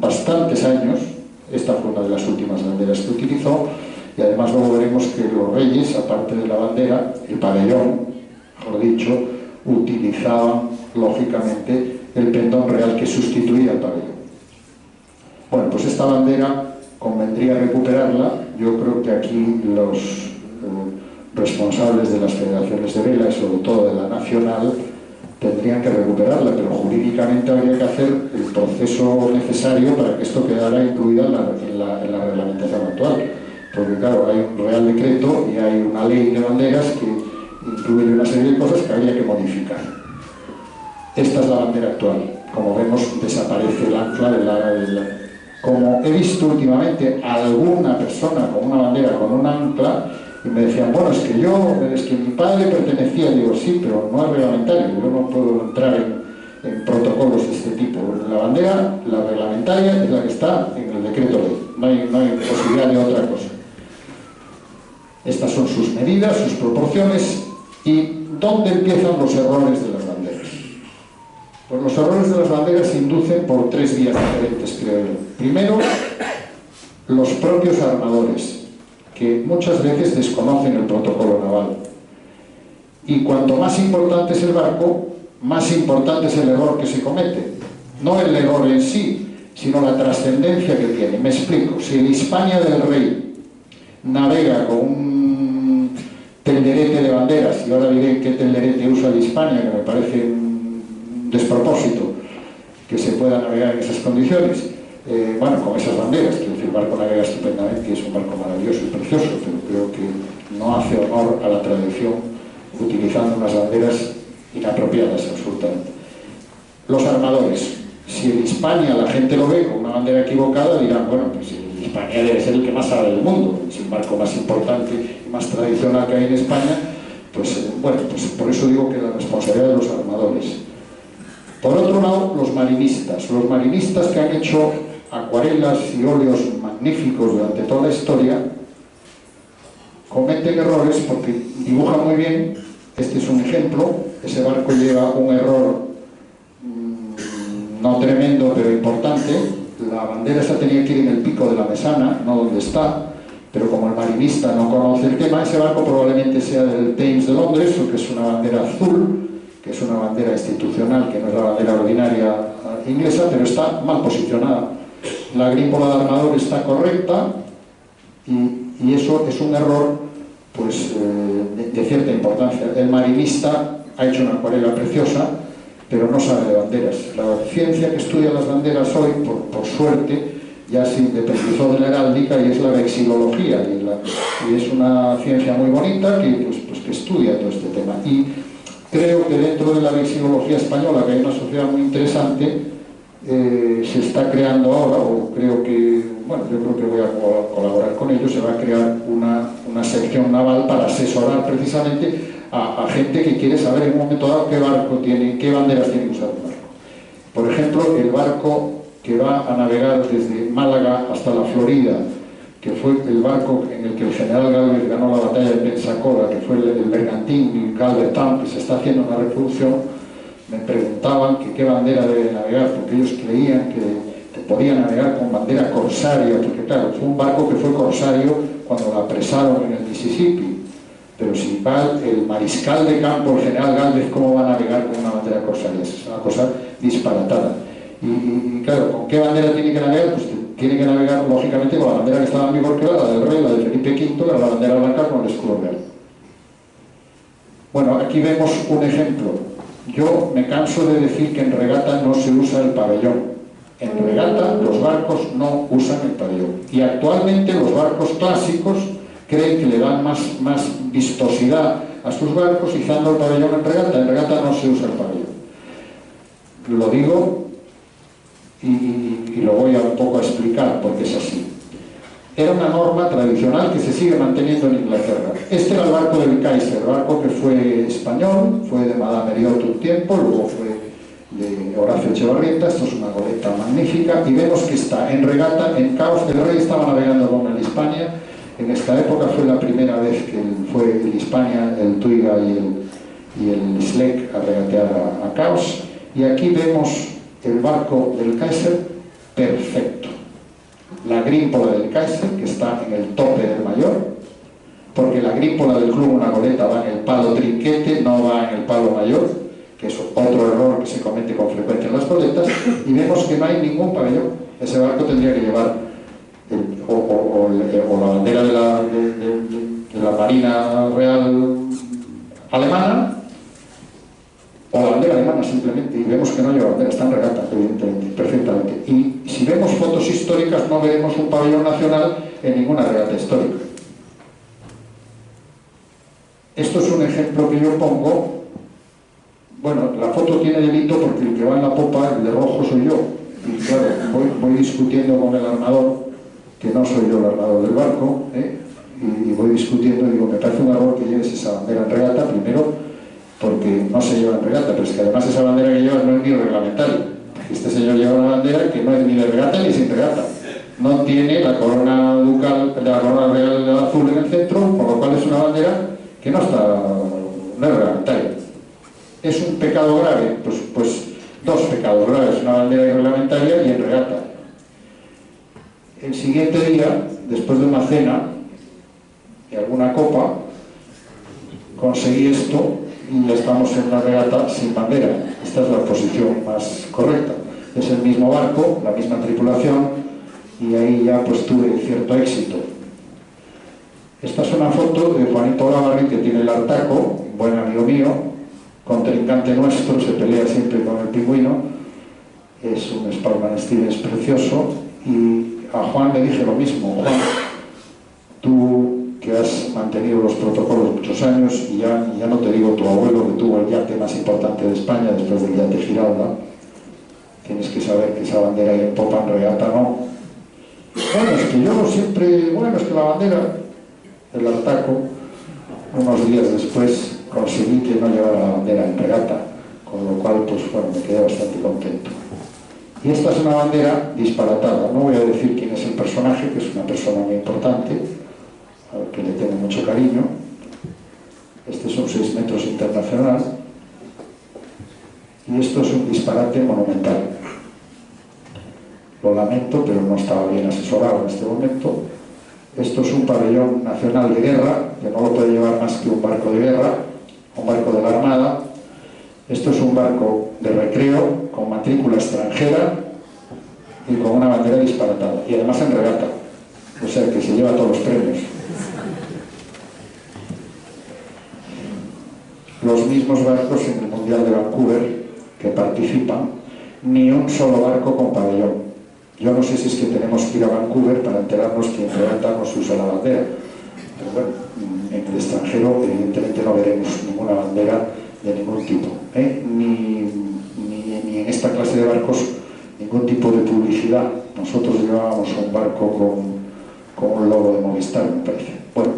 bastantes años. Esta fue una de las últimas banderas que utilizó, y además luego veremos que los reyes, aparte de la bandera, el pabellón, mejor dicho, utilizaban lógicamente el pendón real que sustituía al pabellón. Bueno, pues esta bandera convendría recuperarla. Yo creo que aquí los responsables de las federaciones de vela y sobre todo de la nacional tendrían que recuperarla, pero jurídicamente habría que hacer el proceso necesario para que esto quedara incluida en la reglamentación actual, porque claro, hay un real decreto y hay una ley de banderas que incluye una serie de cosas que habría que modificar. Esta es la bandera actual. Como vemos, desaparece el ancla de la... Como he visto últimamente a alguna persona con una bandera con un ancla, y me decían, bueno, es que mi padre pertenecía, digo, sí, pero no es reglamentario, yo no puedo entrar en protocolos de este tipo. La bandera, la reglamentaria, es la que está en el decreto ley, no hay posibilidad de otra cosa. Estas son sus medidas, sus proporciones, y ¿dónde empiezan los errores de las banderas? Pues los errores de las banderas se inducen por tres vías diferentes, creo yo. Primero, los propios armadores, que muchas veces desconocen el protocolo naval. Y cuanto más importante es el barco, más importante es el error que se comete. No el error en sí, sino la trascendencia que tiene. Me explico. Si el Hispania del Rey navega con un tenderete de banderas, y ahora diré qué tenderete usa el Hispania, que me parece un despropósito que se pueda navegar en esas condiciones, bueno, con esas banderas, quiero decir, el barco navega estupendamente y es un barco maravilloso y precioso, pero creo que no hace honor a la tradición utilizando unas banderas inapropiadas absolutamente. Los armadores, si el Hispania la gente lo ve con una bandera equivocada, dirán, bueno, pues el Hispania debe ser el que más sabe del mundo, es el barco más importante y más tradicional que hay en España, pues bueno, pues por eso digo que la responsabilidad de los armadores. Por otro lado, los marinistas que han hecho acuarelas y óleos magníficos durante toda la historia, cometen errores porque dibujan muy bien. Este es un ejemplo. Ese barco lleva un error no tremendo pero importante. La bandera esa tenía que ir en el pico de la mesana, no donde está, pero como el marinista no conoce el tema, ese barco probablemente sea del Thames de Londres, que es una bandera azul, que es una bandera institucional, que no es la bandera ordinaria inglesa, pero está mal posicionada. La grípola de armador está correcta y eso es un error pues, de cierta importancia. El marinista ha hecho una acuarela preciosa, pero no sabe de banderas. La ciencia que estudia las banderas hoy, por suerte, ya se independizó de la heráldica y es la vexilología, y es una ciencia muy bonita que, pues, que estudia todo este tema. Y creo que dentro de la vexilología española, que hay una sociedad muy interesante, se está creando ahora, o creo que, bueno, yo creo que voy a colaborar con ellos, se va a crear una sección naval para asesorar precisamente a gente que quiere saber en un momento dado qué barco tiene, qué banderas tiene que usar un barco. Por ejemplo, el barco que va a navegar desde Málaga hasta la Florida, que fue el barco en el que el general Gálvez ganó la batalla de Pensacola, que fue el bergantín Gálvez Town, que se está haciendo una reproducción. Me preguntaban que qué bandera debe navegar, porque ellos creían que podía navegar con bandera corsaria, porque claro, fue un barco que fue corsario cuando la apresaron en el Mississippi, pero si va el mariscal de campo, el general Gálvez, ¿cómo va a navegar con una bandera corsaria? Es una cosa disparatada. Y claro, ¿con qué bandera tiene que navegar? Pues tiene que navegar lógicamente con la bandera que estaba en vigor, que era la del rey, la de Felipe V, que era la bandera blanca con el escudo real. Bueno, aquí vemos un ejemplo. Yo me canso de decir que en regata no se usa el pabellón. En regata los barcos no usan el pabellón. Y actualmente los barcos clásicos creen que le dan más vistosidad a sus barcos izando el pabellón en regata. En regata no se usa el pabellón. Lo digo y lo voy a un poco a explicar porque es así. Era una norma tradicional que se sigue manteniendo en Inglaterra. Este era el barco del Kaiser, barco que fue español, fue de Madame Eriot un tiempo, luego fue de Horacio Echevarrieta. Esto es una goleta magnífica y vemos que está en regata, en caos. El rey estaba navegando con el Hispania. En esta época fue la primera vez que fue el Hispania, el Tuiga y el Sleck a regatear a caos. Y aquí vemos el barco del Kaiser perfecto. La grímpola del Kaiser, que está en el tope del mayor, porque la grímpola del club, una goleta, va en el palo trinquete, no va en el palo mayor, que es otro error que se comete con frecuencia en las goletas, y vemos que no hay ningún pabellón. Ese barco tendría que llevar la bandera de la Marina Real Alemana, o la bandera alemana simplemente, y vemos que no lleva bandera, está en regata, evidentemente, perfectamente. Y si vemos fotos históricas no veremos un pabellón nacional en ninguna regata histórica. Esto es un ejemplo que yo pongo. Bueno, la foto tiene delito porque el que va en la popa, el de rojo, soy yo. Y claro, voy discutiendo con el armador, que no soy yo el armador del barco, y voy discutiendo y digo, me parece un error que lleves esa bandera en regata, primero, porque no se lleva en regata, pero es que además esa bandera que llevas no es ni reglamentaria. Este señor lleva una bandera que no es ni de regata ni sin regata. No tiene la corona ducal, la corona real azul en el centro, con lo cual es una bandera que no es reglamentaria. ¿Es un pecado grave? Pues dos pecados graves, una bandera irreglamentaria y en regata. El siguiente día, después de una cena y alguna copa, conseguí esto y estamos en una regata sin bandera. Esta es la posición más correcta. Es el mismo barco, la misma tripulación, y ahí ya pues tuve cierto éxito. Esta es una foto de Juanito Olavarri, que tiene el Artaco, un buen amigo mío, contrincante nuestro, se pelea siempre con el Pingüino, es un Sparkman Stevens precioso, y a Juan le dije lo mismo: Juan, tú que has mantenido los protocolos muchos años, y ya no te digo tu abuelo, que tuvo el yate más importante de España después del yate Giralda, tienes que saber que esa bandera ahí en popa en regata no. Bueno, es que yo siempre, es que la bandera, el Artaco, unos días después conseguí que no llevara la bandera en regata, con lo cual, pues bueno, me quedé bastante contento. Y esta es una bandera disparatada. No voy a decir quién es el personaje, que es una persona muy importante, al que le tengo mucho cariño. Este es un 6 metros internacional, y esto es un disparate monumental. Lo lamento, pero no estaba bien asesorado en este momento. Esto es un pabellón nacional de guerra, que no lo puede llevar más que un barco de guerra, un barco de la Armada. Esto es un barco de recreo con matrícula extranjera y con una bandera disparatada, y además en regata, o sea que se lleva todos los premios. Los mismos barcos en el Mundial de Vancouver que participan, ni un solo barco con pabellón. Yo no sé si es que tenemos que ir a Vancouver para enterarnos que en regata no se usa la bandera, pero bueno, en el extranjero evidentemente no veremos ninguna bandera de ningún tipo, ni en esta clase de barcos ningún tipo de publicidad. Nosotros llevábamos un barco con un logo de Movistar, me parece. Bueno,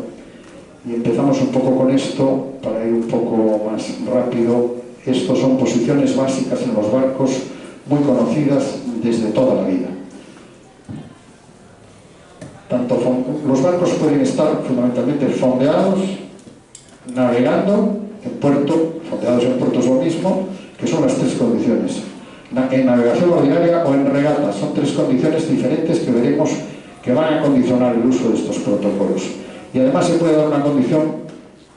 y empezamos un poco con esto para ir un poco más rápido. Estos son posiciones básicas en los barcos muy conocidas desde toda la vida. Los barcos pueden estar fundamentalmente fondeados, navegando en puerto. Fondeados en puerto es lo mismo, que son las tres condiciones: en navegación ordinaria o en regata. Son tres condiciones diferentes que veremos que van a condicionar el uso de estos protocolos. Y además se puede dar una condición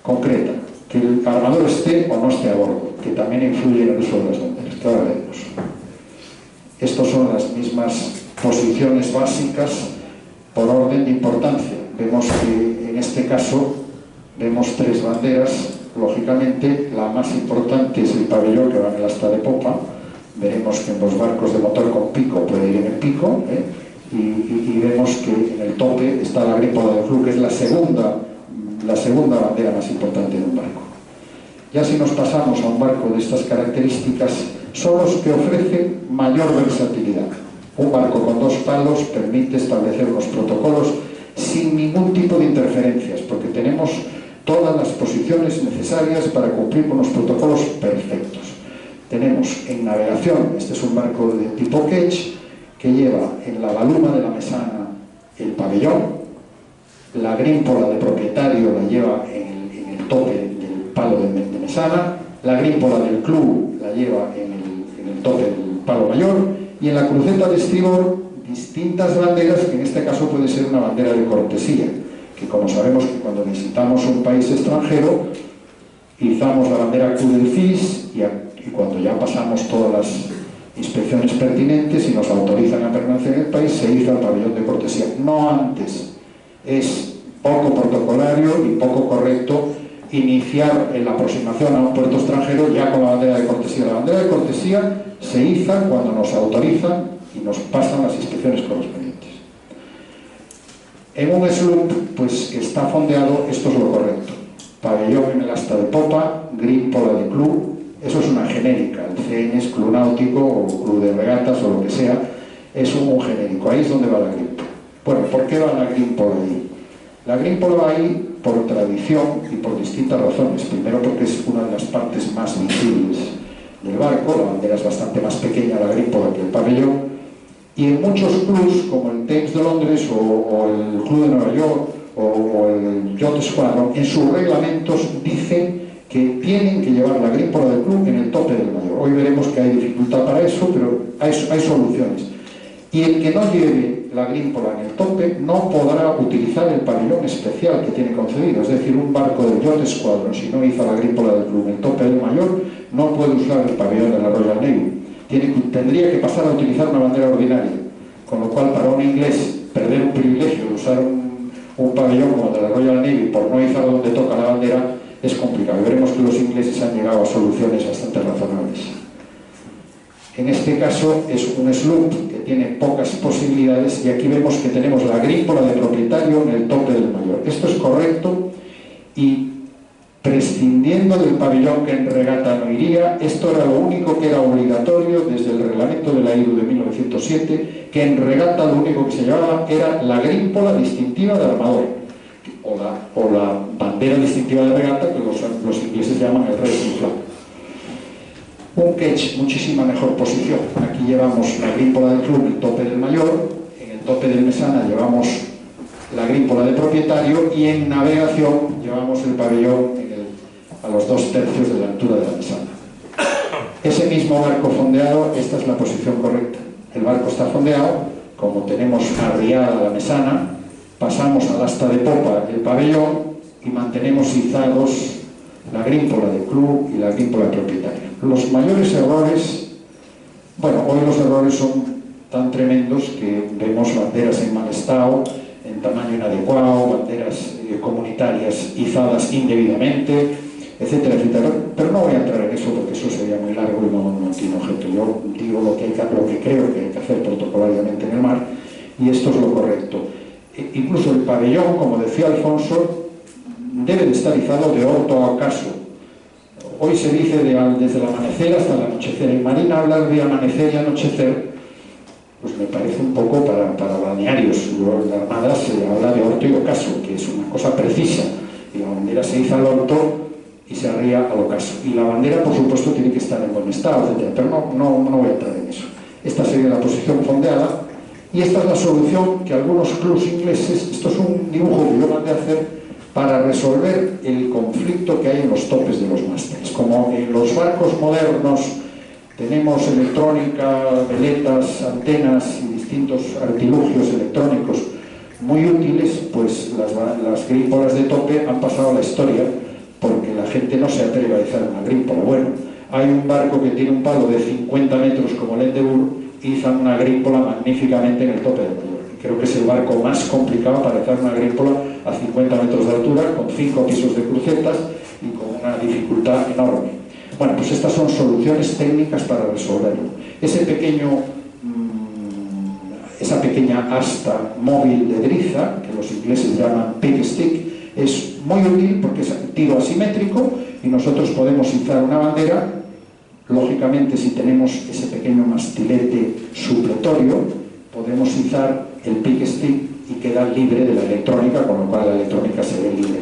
concreta: que el armador esté o no esté a bordo, que también influye en el uso de las banderas, que ahora veremos. Estas son las mismas posiciones básicas por orden de importancia. Vemos que en este caso vemos tres banderas. Lógicamente la más importante es el pabellón que va en el asta de popa. Veremos que en los barcos de motor con pico puede ir en el pico, y vemos que en el tope está la grípola del club, que es la segunda bandera más importante de un barco. Ya si nos pasamos a un barco de estas características, son los que ofrecen mayor versatilidad. Un barco con 2 palos permite establecer unos protocolos sin ningún tipo de interferencias, porque tenemos todas las posiciones necesarias para cumplir con los protocolos perfectos. Tenemos en navegación, este es un barco de tipo Ketch, que lleva en la baluma de la mesana el pabellón, la grímpola de propietario la lleva en el tope del palo de mesana, la grímpola del club la lleva en el tope del palo mayor, y en la cruceta de estribor distintas banderas, que en este caso puede ser una bandera de cortesía, que como sabemos que cuando visitamos un país extranjero izamos la bandera Cruz del FIS y cuando ya pasamos todas las inspecciones pertinentes y nos autorizan a permanecer en el país, se iza el pabellón de cortesía, no antes. Es poco protocolario y poco correcto iniciar en la aproximación a un puerto extranjero ya con la bandera de cortesía. La bandera de cortesía se iza cuando nos autorizan y nos pasan las inspecciones correspondientes. En un sloop, pues que está fondeado, esto es lo correcto. Pabellón en el asta de popa, grímpola de club, eso es una genérica. El CN es club náutico o club de regatas o lo que sea, es un genérico. Ahí es donde va la grímpola. Bueno, ¿por qué va la grímpola ahí? La grímpola va ahí por tradición y por distintas razones. Primero porque es una de las partes más visibles del barco, la bandera es bastante más pequeña la grímpola que el pabellón, y en muchos clubs como el Thames de Londres o el Club de Nueva York o el Yacht Squadron, en sus reglamentos dicen que tienen que llevar la grímpola del club en el tope del mayor. Hoy veremos que hay dificultad para eso, pero hay soluciones. Y el que no lleve la grímpola en el tope no podrá utilizar el pabellón especial que tiene concedido. Es decir, un barco del Yacht Squadron, si no iza la grímpola del club en el tope del mayor, no puede usar el pabellón de la Royal Navy. Tendría que pasar a utilizar una bandera ordinaria, con lo cual para un inglés perder un privilegio de usar un pabellón como el de la Royal Navy por no izar donde toca la bandera es complicado. Y veremos que los ingleses han llegado a soluciones bastante razonables. En este caso es un sloop que tiene pocas posibilidades, y aquí vemos que tenemos la grímpola de propietario en el tope del mayor. Esto es correcto, y prescindiendo del pabellón que en regata no iría, esto era lo único que era obligatorio desde el reglamento de la IRU de 1907, que en regata lo único que se llevaba era la grímpola distintiva del armador, o la bandera distintiva de regata, que los ingleses llaman el racing flag. Un Ketch, muchísima mejor posición. Aquí llevamos la grímpola del club en el tope del mayor, en el tope del mesana llevamos la grímpola de propietario, y en navegación llevamos el pabellón a los 2/3 de la altura de la mesana. Ese mismo barco fondeado, esta es la posición correcta. El barco está fondeado, como tenemos arriada la mesana, pasamos al asta de popa el pabellón y mantenemos izados la grímpola del club y la grímpola de propietario. Los mayores errores, bueno, hoy los errores son tan tremendos que vemos banderas en mal estado, en tamaño inadecuado, banderas comunitarias izadas indebidamente, etcétera, etcétera. Pero no voy a entrar en eso porque eso sería muy largo y no tiene objeto. Yo digo lo que creo que hay que hacer protocolariamente en el mar, y esto es lo correcto. Incluso el pabellón, como decía Alfonso, debe de estar izado de orto a ocaso. Hoy se dice desde el amanecer hasta el anochecer. En marina hablar de amanecer y anochecer pues me parece un poco para balnearios. En la Armada se habla de orto y ocaso, que es una cosa precisa, y la bandera se iza al orto y se arría al ocaso. Y la bandera, por supuesto, tiene que estar en buen estado, etc. Pero no voy a entrar en eso. Esta sería la posición fondeada, y esta es la solución que algunos clubs ingleses, esto es un dibujo que yo mandé a hacer para resolver el conflicto que hay en los topes de los mástiles. Como en los barcos modernos tenemos electrónica, veletas, antenas y distintos artilugios electrónicos muy útiles, pues las grímpolas de tope han pasado a la historia porque la gente no se atreve a izar una grímpola. Bueno, hay un barco que tiene un palo de 50 metros como el Endeavour, izan una grímpola magníficamente en el tope del mayor. Creo que es el barco más complicado para izar una grímpola a 50 metros de altura, con 5 pisos de crucetas y con una dificultad enorme. Bueno, pues estas son soluciones técnicas para resolverlo. Esa pequeña asta móvil de driza, que los ingleses llaman pig stick, es muy útil porque es tiro asimétrico y nosotros podemos izar una bandera. Lógicamente, si tenemos ese pequeño mastilete supletorio, podemos izar el pick stick y queda libre de la electrónica, con lo cual la electrónica se ve libre.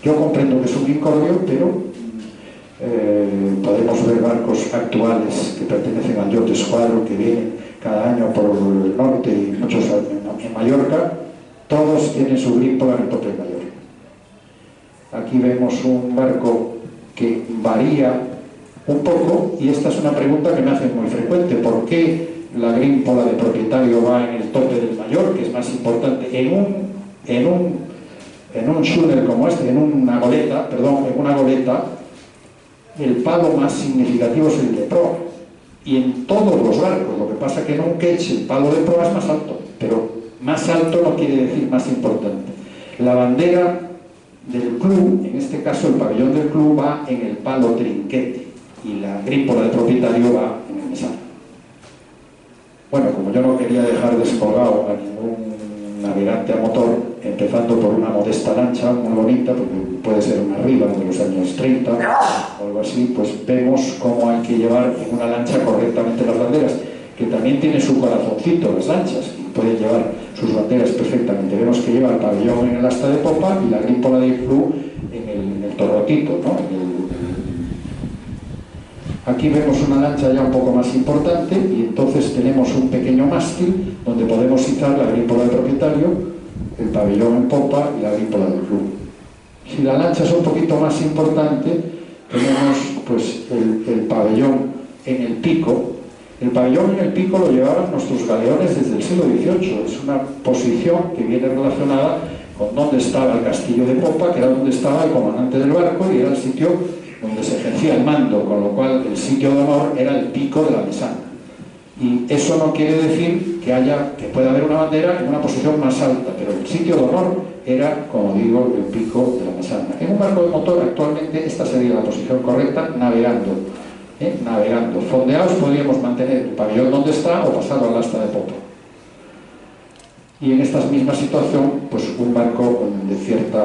Yo comprendo que es un incordio, pero podemos ver barcos actuales que pertenecen al Yacht Squadron, que vienen cada año por el norte y muchos en Mallorca. Todos tienen su green en el tope de Mallorca. Aquí vemos un barco que varía un poco, y esta es una pregunta que me hacen muy frecuente: ¿por qué la green pola de propietario va en el tope del mayor, que es más importante? En un schooner como este, en una goleta, el palo más significativo es el de proa, y en todos los barcos. Lo que pasa es que en un ketch el palo de proa es más alto, pero más alto no quiere decir más importante. La bandera del club, en este caso el pabellón del club, va en el palo trinquete, y la grípola de propietario va en el mesana. Bueno, como yo no quería dejar descolgado a ningún navegante a motor, empezando por una modesta lancha muy bonita, porque puede ser una Riva de los años 30 o algo así, pues vemos cómo hay que llevar en una lancha correctamente las banderas, que también tiene su corazoncito las lanchas, y pueden llevar sus banderas perfectamente. Vemos que lleva el pabellón en el asta de popa y la grípola del club en el torrotito, ¿no? Aquí vemos una lancha ya un poco más importante, y entonces tenemos un pequeño mástil donde podemos izar la grípola del propietario, el pabellón en popa y la grípola del club. Si la lancha es un poquito más importante, tenemos pues el pabellón en el pico. El pabellón en el pico lo llevaban nuestros galeones desde el siglo XVIII. Es una posición que viene relacionada con donde estaba el castillo de popa, que era donde estaba el comandante del barco, y era el sitio donde se ejercía el mando, con lo cual el sitio de honor era el pico de la mesana. Y eso no quiere decir que pueda haber una bandera en una posición más alta, pero el sitio de honor era, como digo, el pico de la mesana. En un barco de motor actualmente esta sería la posición correcta, navegando. Navegando. Fondeados podríamos mantener el pabellón donde está o pasarlo al asta de popa. Y en esta misma situación, pues un barco de cierta,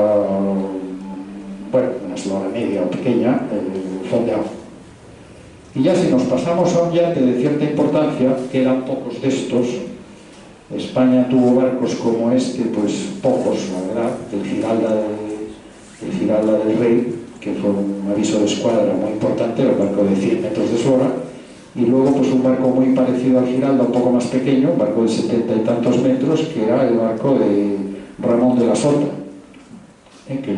bueno, una eslora media o pequeña, fondeado. Y ya si nos pasamos a un yate de cierta importancia, quedan pocos de estos. España tuvo barcos como este, pues pocos, la verdad. El Giralda del Rey, que fue un aviso de escuadra muy importante, era un barco de 100 metros de eslora, y luego pues un barco muy parecido al Giralda, un poco más pequeño, un barco de 70 y tantos metros, que era el barco de Ramón de la Sota, que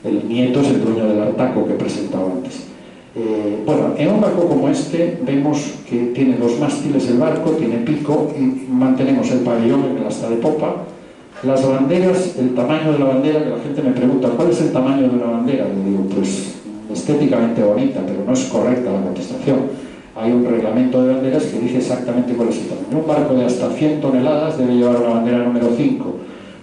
el nieto es el dueño del Artaco que presentaba antes. Bueno, en un barco como este vemos que tiene dos mástiles el barco, tiene pico, y mantenemos el pabellón en el asta de popa. Las banderas, el tamaño de la bandera, que la gente me pregunta, ¿cuál es el tamaño de una bandera? Le digo, pues estéticamente bonita, pero no es correcta la contestación. Hay un reglamento de banderas que dice exactamente cuál es el tamaño. Un barco de hasta 100 toneladas debe llevar una bandera número 5.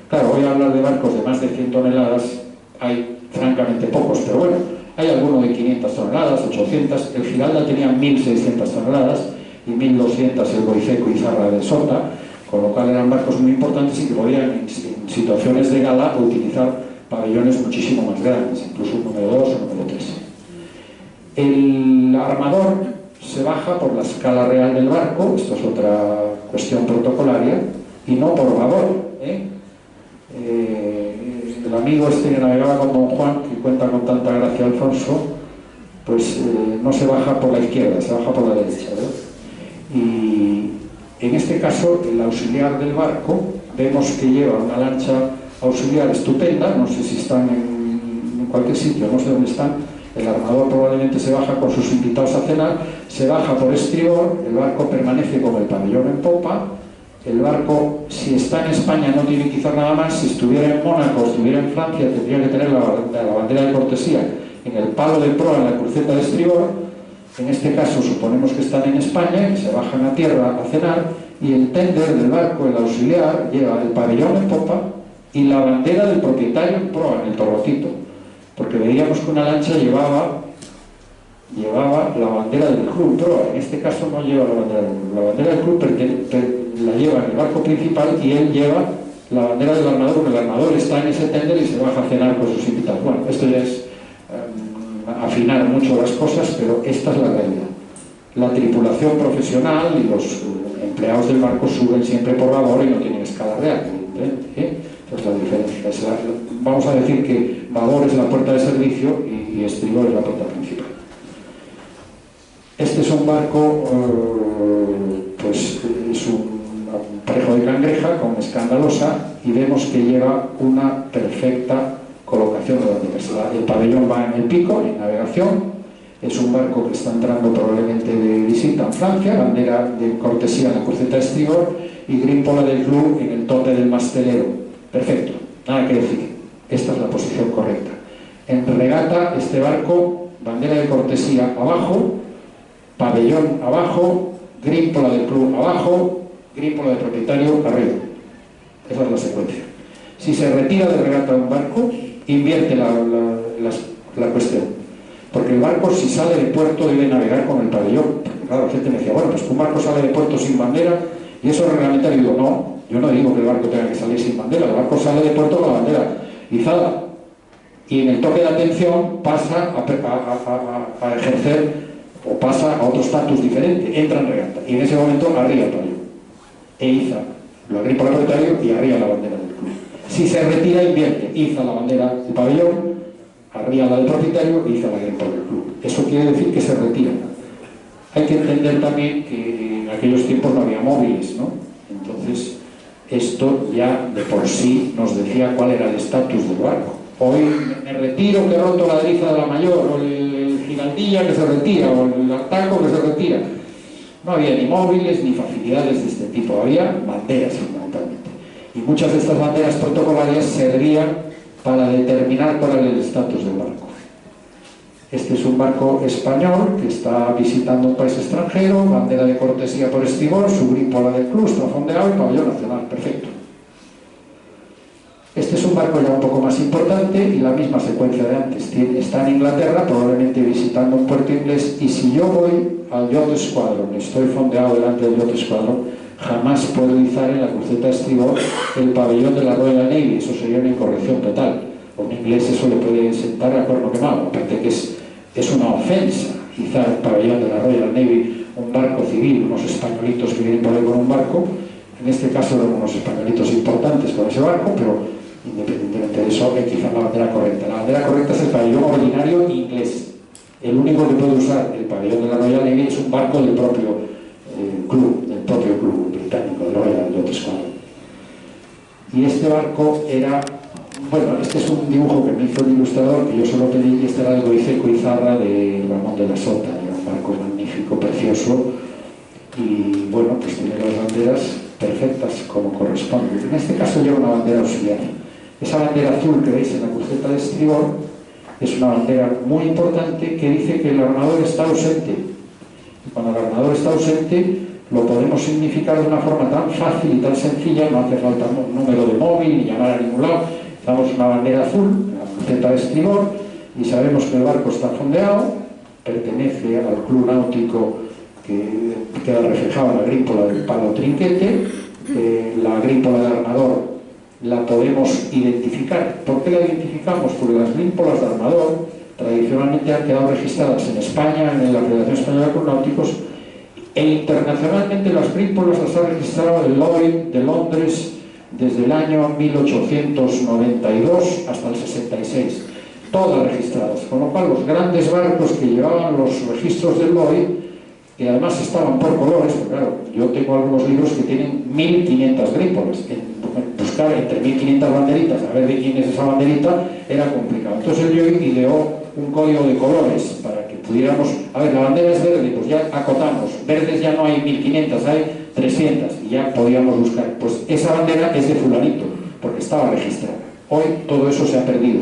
Claro, voy a hablar de barcos de más de 100 toneladas, hay francamente pocos, pero bueno, hay alguno de 500 toneladas, 800, el Giralda tenía 1.600 toneladas y 1.200 el Boiceco y Zarra de Sota, con lo cual eran barcos muy importantes y que podían en situaciones de gala utilizar pabellones muchísimo más grandes, incluso un número 2 o número 3. El armador se baja por la escala real del barco, esto es otra cuestión protocolaria, y no por babor. El amigo este que navegaba con Don Juan, que cuenta con tanta gracia Alfonso, pues no se baja por la izquierda, se baja por la derecha, ¿verdad? Y en este caso el auxiliar del barco, vemos que lleva una lancha auxiliar estupenda, no sé si están en cualquier sitio, no sé dónde están. El armador probablemente se baja con sus invitados a cenar, se baja por estribor, el barco permanece con el pabellón en popa. El barco, si está en España, no tiene que izar nada más. Si estuviera en Mónaco, estuviera en Francia, tendría que tener la bandera de cortesía en el palo de proa, en la cruceta de estribor. En este caso suponemos que están en España y se bajan a tierra a cenar, y el tender del barco, el auxiliar, lleva el pabellón en popa y la bandera del propietario en proa, en el torrotito, porque veíamos que una lancha llevaba la bandera del club proa. En este caso no lleva la bandera del club. La bandera del club la lleva en el barco principal y él lleva la bandera del armador, porque el armador está en ese tender y se baja a cenar con sus invitados. Bueno, esto ya es afinar mucho las cosas, pero esta es la realidad. La tripulación profesional y los empleados del barco suben siempre por babor y no tienen escala real, ¿eh? Pues la diferencia es vamos a decir que babor es la puerta de servicio y estribor es la puerta principal. Este es un barco, pues es un parejo de cangreja con escandalosa, y vemos que lleva una perfecta colocación de banderas. El pabellón va en el pico, en navegación. Es un barco que está entrando probablemente de visita en Francia, bandera de cortesía en la cruceta de estribor y grímpola del club en el tope del mastelero. Perfecto, nada que decir. Esta es la posición correcta. En regata, este barco, bandera de cortesía abajo, pabellón abajo, grímpola del club abajo, grímpola del propietario arriba. Esa es la secuencia. Si se retira de regata un barco, invierte la cuestión. Porque el barco, si sale de puerto, debe navegar con el pabellón. Claro, la gente me decía, bueno, pues un barco sale de puerto sin bandera, y eso es reglamentario. Y digo, no, yo no digo que el barco tenga que salir sin bandera, el barco sale de puerto con la bandera izada. Y en el toque de atención pasa a ejercer, o pasa a otro estatus diferente, entra en regata. Y en ese momento arriba el pabellón. E iza, lo agripa el propietario y arriba la bandera del club. Si se retira, invierte, iza la bandera del pabellón, arriba la del propietario y hizo la gran del club. Eso quiere decir que se retira. Hay que entender también que en aquellos tiempos no había móviles, ¿no? Entonces, esto ya de por sí nos decía cuál era el estatus del barco. Hoy me retiro, que he roto la deriza de la mayor, o el giraldilla que se retira, o el ataco que se retira. No había ni móviles ni facilidades de este tipo, había banderas fundamentalmente. Y muchas de estas banderas protocolarias servían para determinar cuál era el estatus del barco. Este es un barco español que está visitando un país extranjero, bandera de cortesía por estribor, su grímpola del club, está fondeado y pabellón nacional, perfecto. Este es un barco ya un poco más importante y la misma secuencia de antes. Está en Inglaterra, probablemente visitando un puerto inglés, y si yo voy al Yacht Squadron, estoy fondeado delante del Yacht Squadron, jamás puedo izar en la cruceta de estribor el pabellón de la Royal Navy. Eso sería una incorrección total. A un inglés eso le puede sentar a cuerno quemado, aparte que es una ofensa izar el pabellón de la Royal Navy, un barco civil, unos españolitos que vienen por ahí con un barco. En este caso eran unos españolitos importantes con ese barco, pero independientemente de eso hay que izar la bandera correcta. La bandera correcta es el pabellón ordinario inglés. El único que puede usar el pabellón de la Royal Navy es un barco del propio club británico, de Royal Yacht Squadron. Y este barco era, bueno, este es un dibujo que me hizo el ilustrador, que yo solo pedí, y este era el Goiceco Izarra de Ramón de la Sota. Era un barco magnífico, precioso, y bueno, pues tiene las banderas perfectas como corresponde. En este caso lleva una bandera auxiliar. Esa bandera azul que veis en la cruceta de estribor es una bandera muy importante que dice que el armador está ausente. Y cuando el armador está ausente, lo podemos significar de una forma tan fácil y tan sencilla, no hace falta un número de móvil ni llamar a ningún lado. Damos una bandera azul en la cruceta de estribor y sabemos que el barco está fondeado, pertenece al club náutico que queda reflejado en la grímpola del palo trinquete. La grímpola del armador la podemos identificar. ¿Por qué la identificamos? Porque las grímpolas de armador tradicionalmente han quedado registradas en España, en la Federación Española de Clubes Náuticos, e internacionalmente las grímpolas las ha registrado el Lloyd de Londres desde el año 1892 hasta el 66, todas registradas, con lo cual los grandes barcos que llevaban los registros del Lloyd, que además estaban por colores, porque claro, yo tengo algunos libros que tienen 1500 grímpolas, buscar entre 1500 banderitas, a ver de quién es esa banderita, era complicado. Entonces el Lloyd ideó un código de colores para que pudiéramos, a ver, la bandera es verde, pues ya acotamos, verdes ya no hay 1500, hay 300, y ya podíamos buscar, pues esa bandera es de fulanito, porque estaba registrada. Hoy todo eso se ha perdido,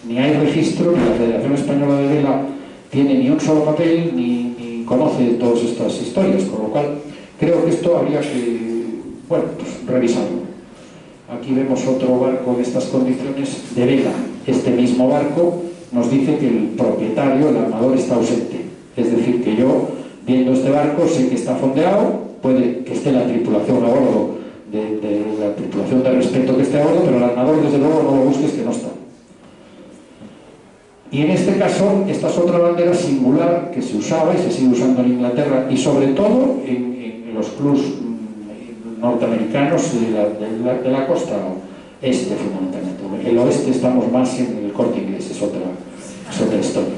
ni hay registro, ni la Federación Española de Vela tiene ni un solo papel, ni conoce todas estas historias, con lo cual creo que esto habría que, bueno, pues revisarlo. Aquí vemos otro barco en estas condiciones de vela. Este mismo barco nos dice que el propietario, el armador, está ausente. Es decir, que yo, viendo este barco, sé que está fondeado, puede que esté la tripulación a bordo, de la tripulación de respeto que esté a bordo, pero el armador, desde luego, no lo busques, que no está. Y en este caso, esta es otra bandera singular que se usaba y se sigue usando en Inglaterra, y sobre todo en los clubs norteamericanos de la costa este, fundamentalmente. El oeste estamos más en el Corte Inglés, es otra historia.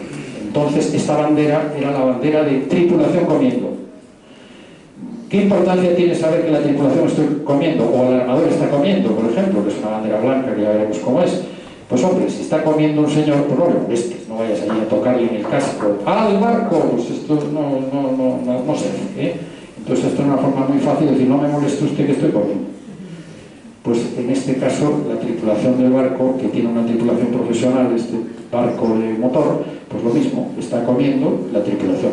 Entonces, esta bandera era la bandera de tripulación comiendo. ¿Qué importancia tiene saber que la tripulación está comiendo o el armador está comiendo, por ejemplo, que es una bandera blanca, que ya veremos cómo es? Pues hombre, si está comiendo un señor, pues no le molestes, no vayas allí a tocarle en el casco. ¡Ah, el barco! Pues esto no se hace, ¿eh? Entonces esto es una forma muy fácil de decir, no me moleste usted que estoy comiendo. Pues en este caso, la tripulación del barco, que tiene una tripulación profesional, este barco de motor, pues lo mismo, está comiendo la tripulación.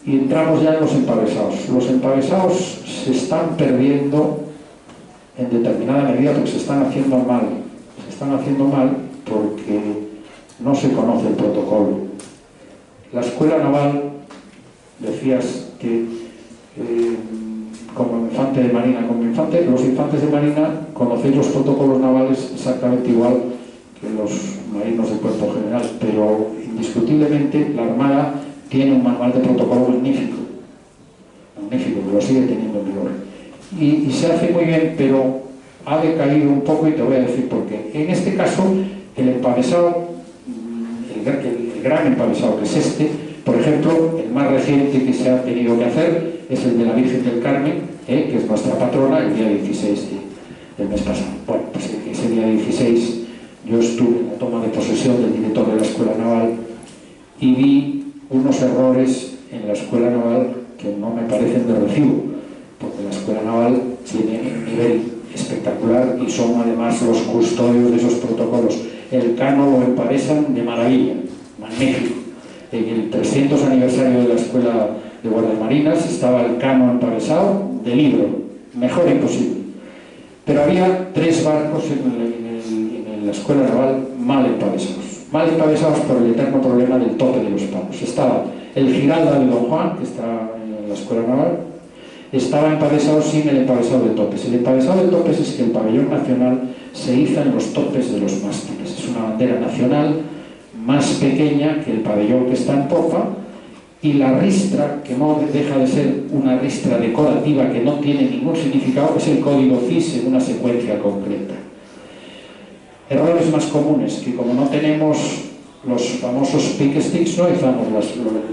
Y entramos ya en los empavesados. Los empavesados se están perdiendo en determinada medida porque se están haciendo mal. Se están haciendo mal porque no se conoce el protocolo. La escuela naval, decías que como infante de marina, los infantes de marina conocéis los protocolos navales exactamente igual que los marinos del cuerpo general, pero indiscutiblemente la Armada tiene un manual de protocolo magnífico, que lo sigue teniendo en vigor. Y se hace muy bien, pero ha decaído un poco y te voy a decir por qué. En este caso, el empavesado, el gran empavesado que es este, por ejemplo, el más reciente que se ha tenido que hacer es el de la Virgen del Carmen, que es nuestra patrona, el día 16 del mes pasado. Bueno, pues ese día 16 yo estuve en la toma de posesión del director de la Escuela Naval y vi unos errores en la Escuela Naval que no me parecen de recibo, porque la Escuela Naval tiene un nivel espectacular y son además los custodios de esos protocolos. El cano lo empavesan de maravilla, magnífico. En el 300 aniversario de la Escuela de Guardiamarinas estaba el cano empavesado de libro, mejor imposible. Pero había 3 barcos en la Escuela Naval mal empavesados por el eterno problema del tope de los palos. Estaba el Giralda de Don Juan, que está en la Escuela Naval, estaba empavesado sin el empavesado de topes. El empavesado de topes es que el pabellón nacional se iza en los topes de los mástiles. Es una bandera nacional más pequeña que el pabellón que está en popa, y la ristra, que no deja de ser una ristra decorativa que no tiene ningún significado, es el código CIS en una secuencia concreta. Errores más comunes, que como no tenemos los famosos pick sticks, no izamos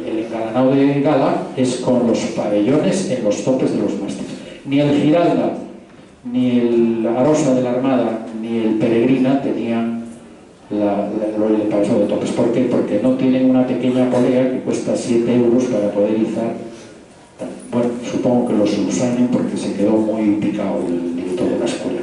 el engalanado de gala, es con los pabellones en los topes de los mástiles. Ni el Giralda, ni el Arosa de la Armada, ni el Peregrina tenían el empavesado de topes. ¿Por qué? Porque no tienen una pequeña polea que cuesta 7 euros para poder izar. Bueno, supongo que los subsanen porque se quedó muy picado el director de la escuela.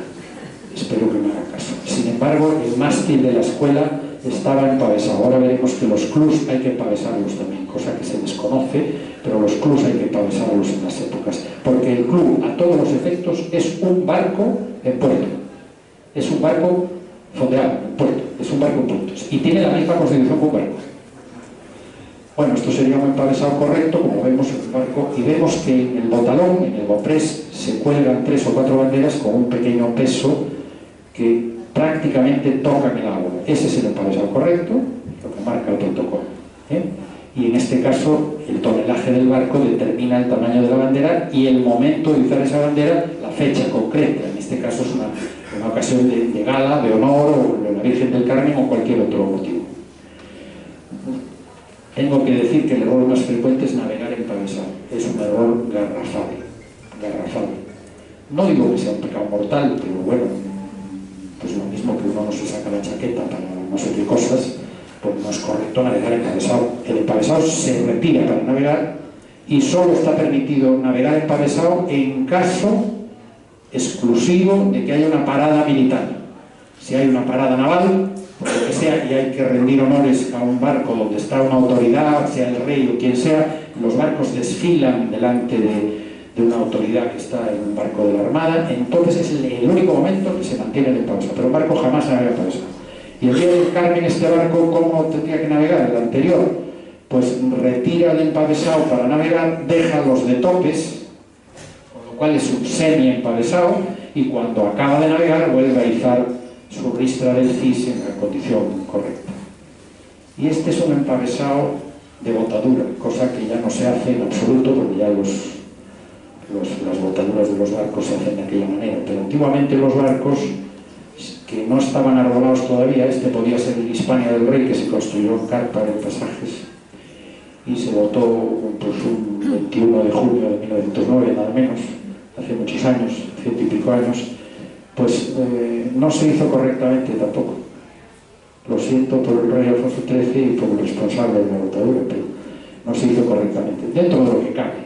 Espero que me haga caso. Sin embargo, el mástil de la escuela estaba empavesado. Ahora veremos que los clubs hay que empavesarlos también, cosa que se desconoce, pero los clubs hay que empavesarlos en las épocas. Porque el club, a todos los efectos, es un barco en puerto. Es un barco fondeado en puerto. Es un barco en puertos. Y tiene la misma constitución que un barco. Bueno, esto sería un empavesado correcto, como vemos en el barco, y vemos que en el botalón, en el boprés, se cuelgan 3 o 4 banderas con un pequeño peso que prácticamente tocan el agua. Ese es el empavesado correcto, lo que marca el protocolo. Y en este caso, el tonelaje del barco determina el tamaño de la bandera y el momento de izar esa bandera, la fecha concreta. En este caso es una ocasión de gala, de honor, o de la Virgen del Carmen o cualquier otro motivo. Tengo que decir que el error más frecuente es navegar empavesado. Es un error garrafal. No digo que sea un pecado mortal, pero bueno, pues lo mismo que uno no se saca la chaqueta para no sé qué cosas, pues no es correcto navegar empavesado. El empavesado se retira para navegar y solo está permitido navegar empavesado en caso exclusivo de que haya una parada militar. Si hay una parada naval, por lo que sea, y hay que rendir honores a un barco donde está una autoridad, sea el rey o quien sea, los barcos desfilan delante de una autoridad que está en un barco de la Armada, entonces es el único momento que se mantiene el empavesado, pero un barco jamás navega empavesado. Y el día del Carmen, este barco, ¿cómo tendría que navegar? El anterior, pues retira el empavesado para navegar, deja los de topes, con lo cual es un semi-empavesado, y cuando acaba de navegar vuelve a izar su ristra del CIS en la condición correcta. Y este es un empavesado de botadura, cosa que ya no se hace en absoluto, porque ya los las botaduras de los barcos se hacen de aquella manera, pero antiguamente los barcos que no estaban arbolados todavía, este podía ser el Hispania del Rey, que se construyó en carpa de pasajes y se botó pues, un 21 de junio de 1909, nada menos, hace muchos años, 100 y pico años, pues no se hizo correctamente tampoco. Lo siento por el rey Alfonso XIII y por el responsable de la botadura, pero no se hizo correctamente, dentro de lo que cabe.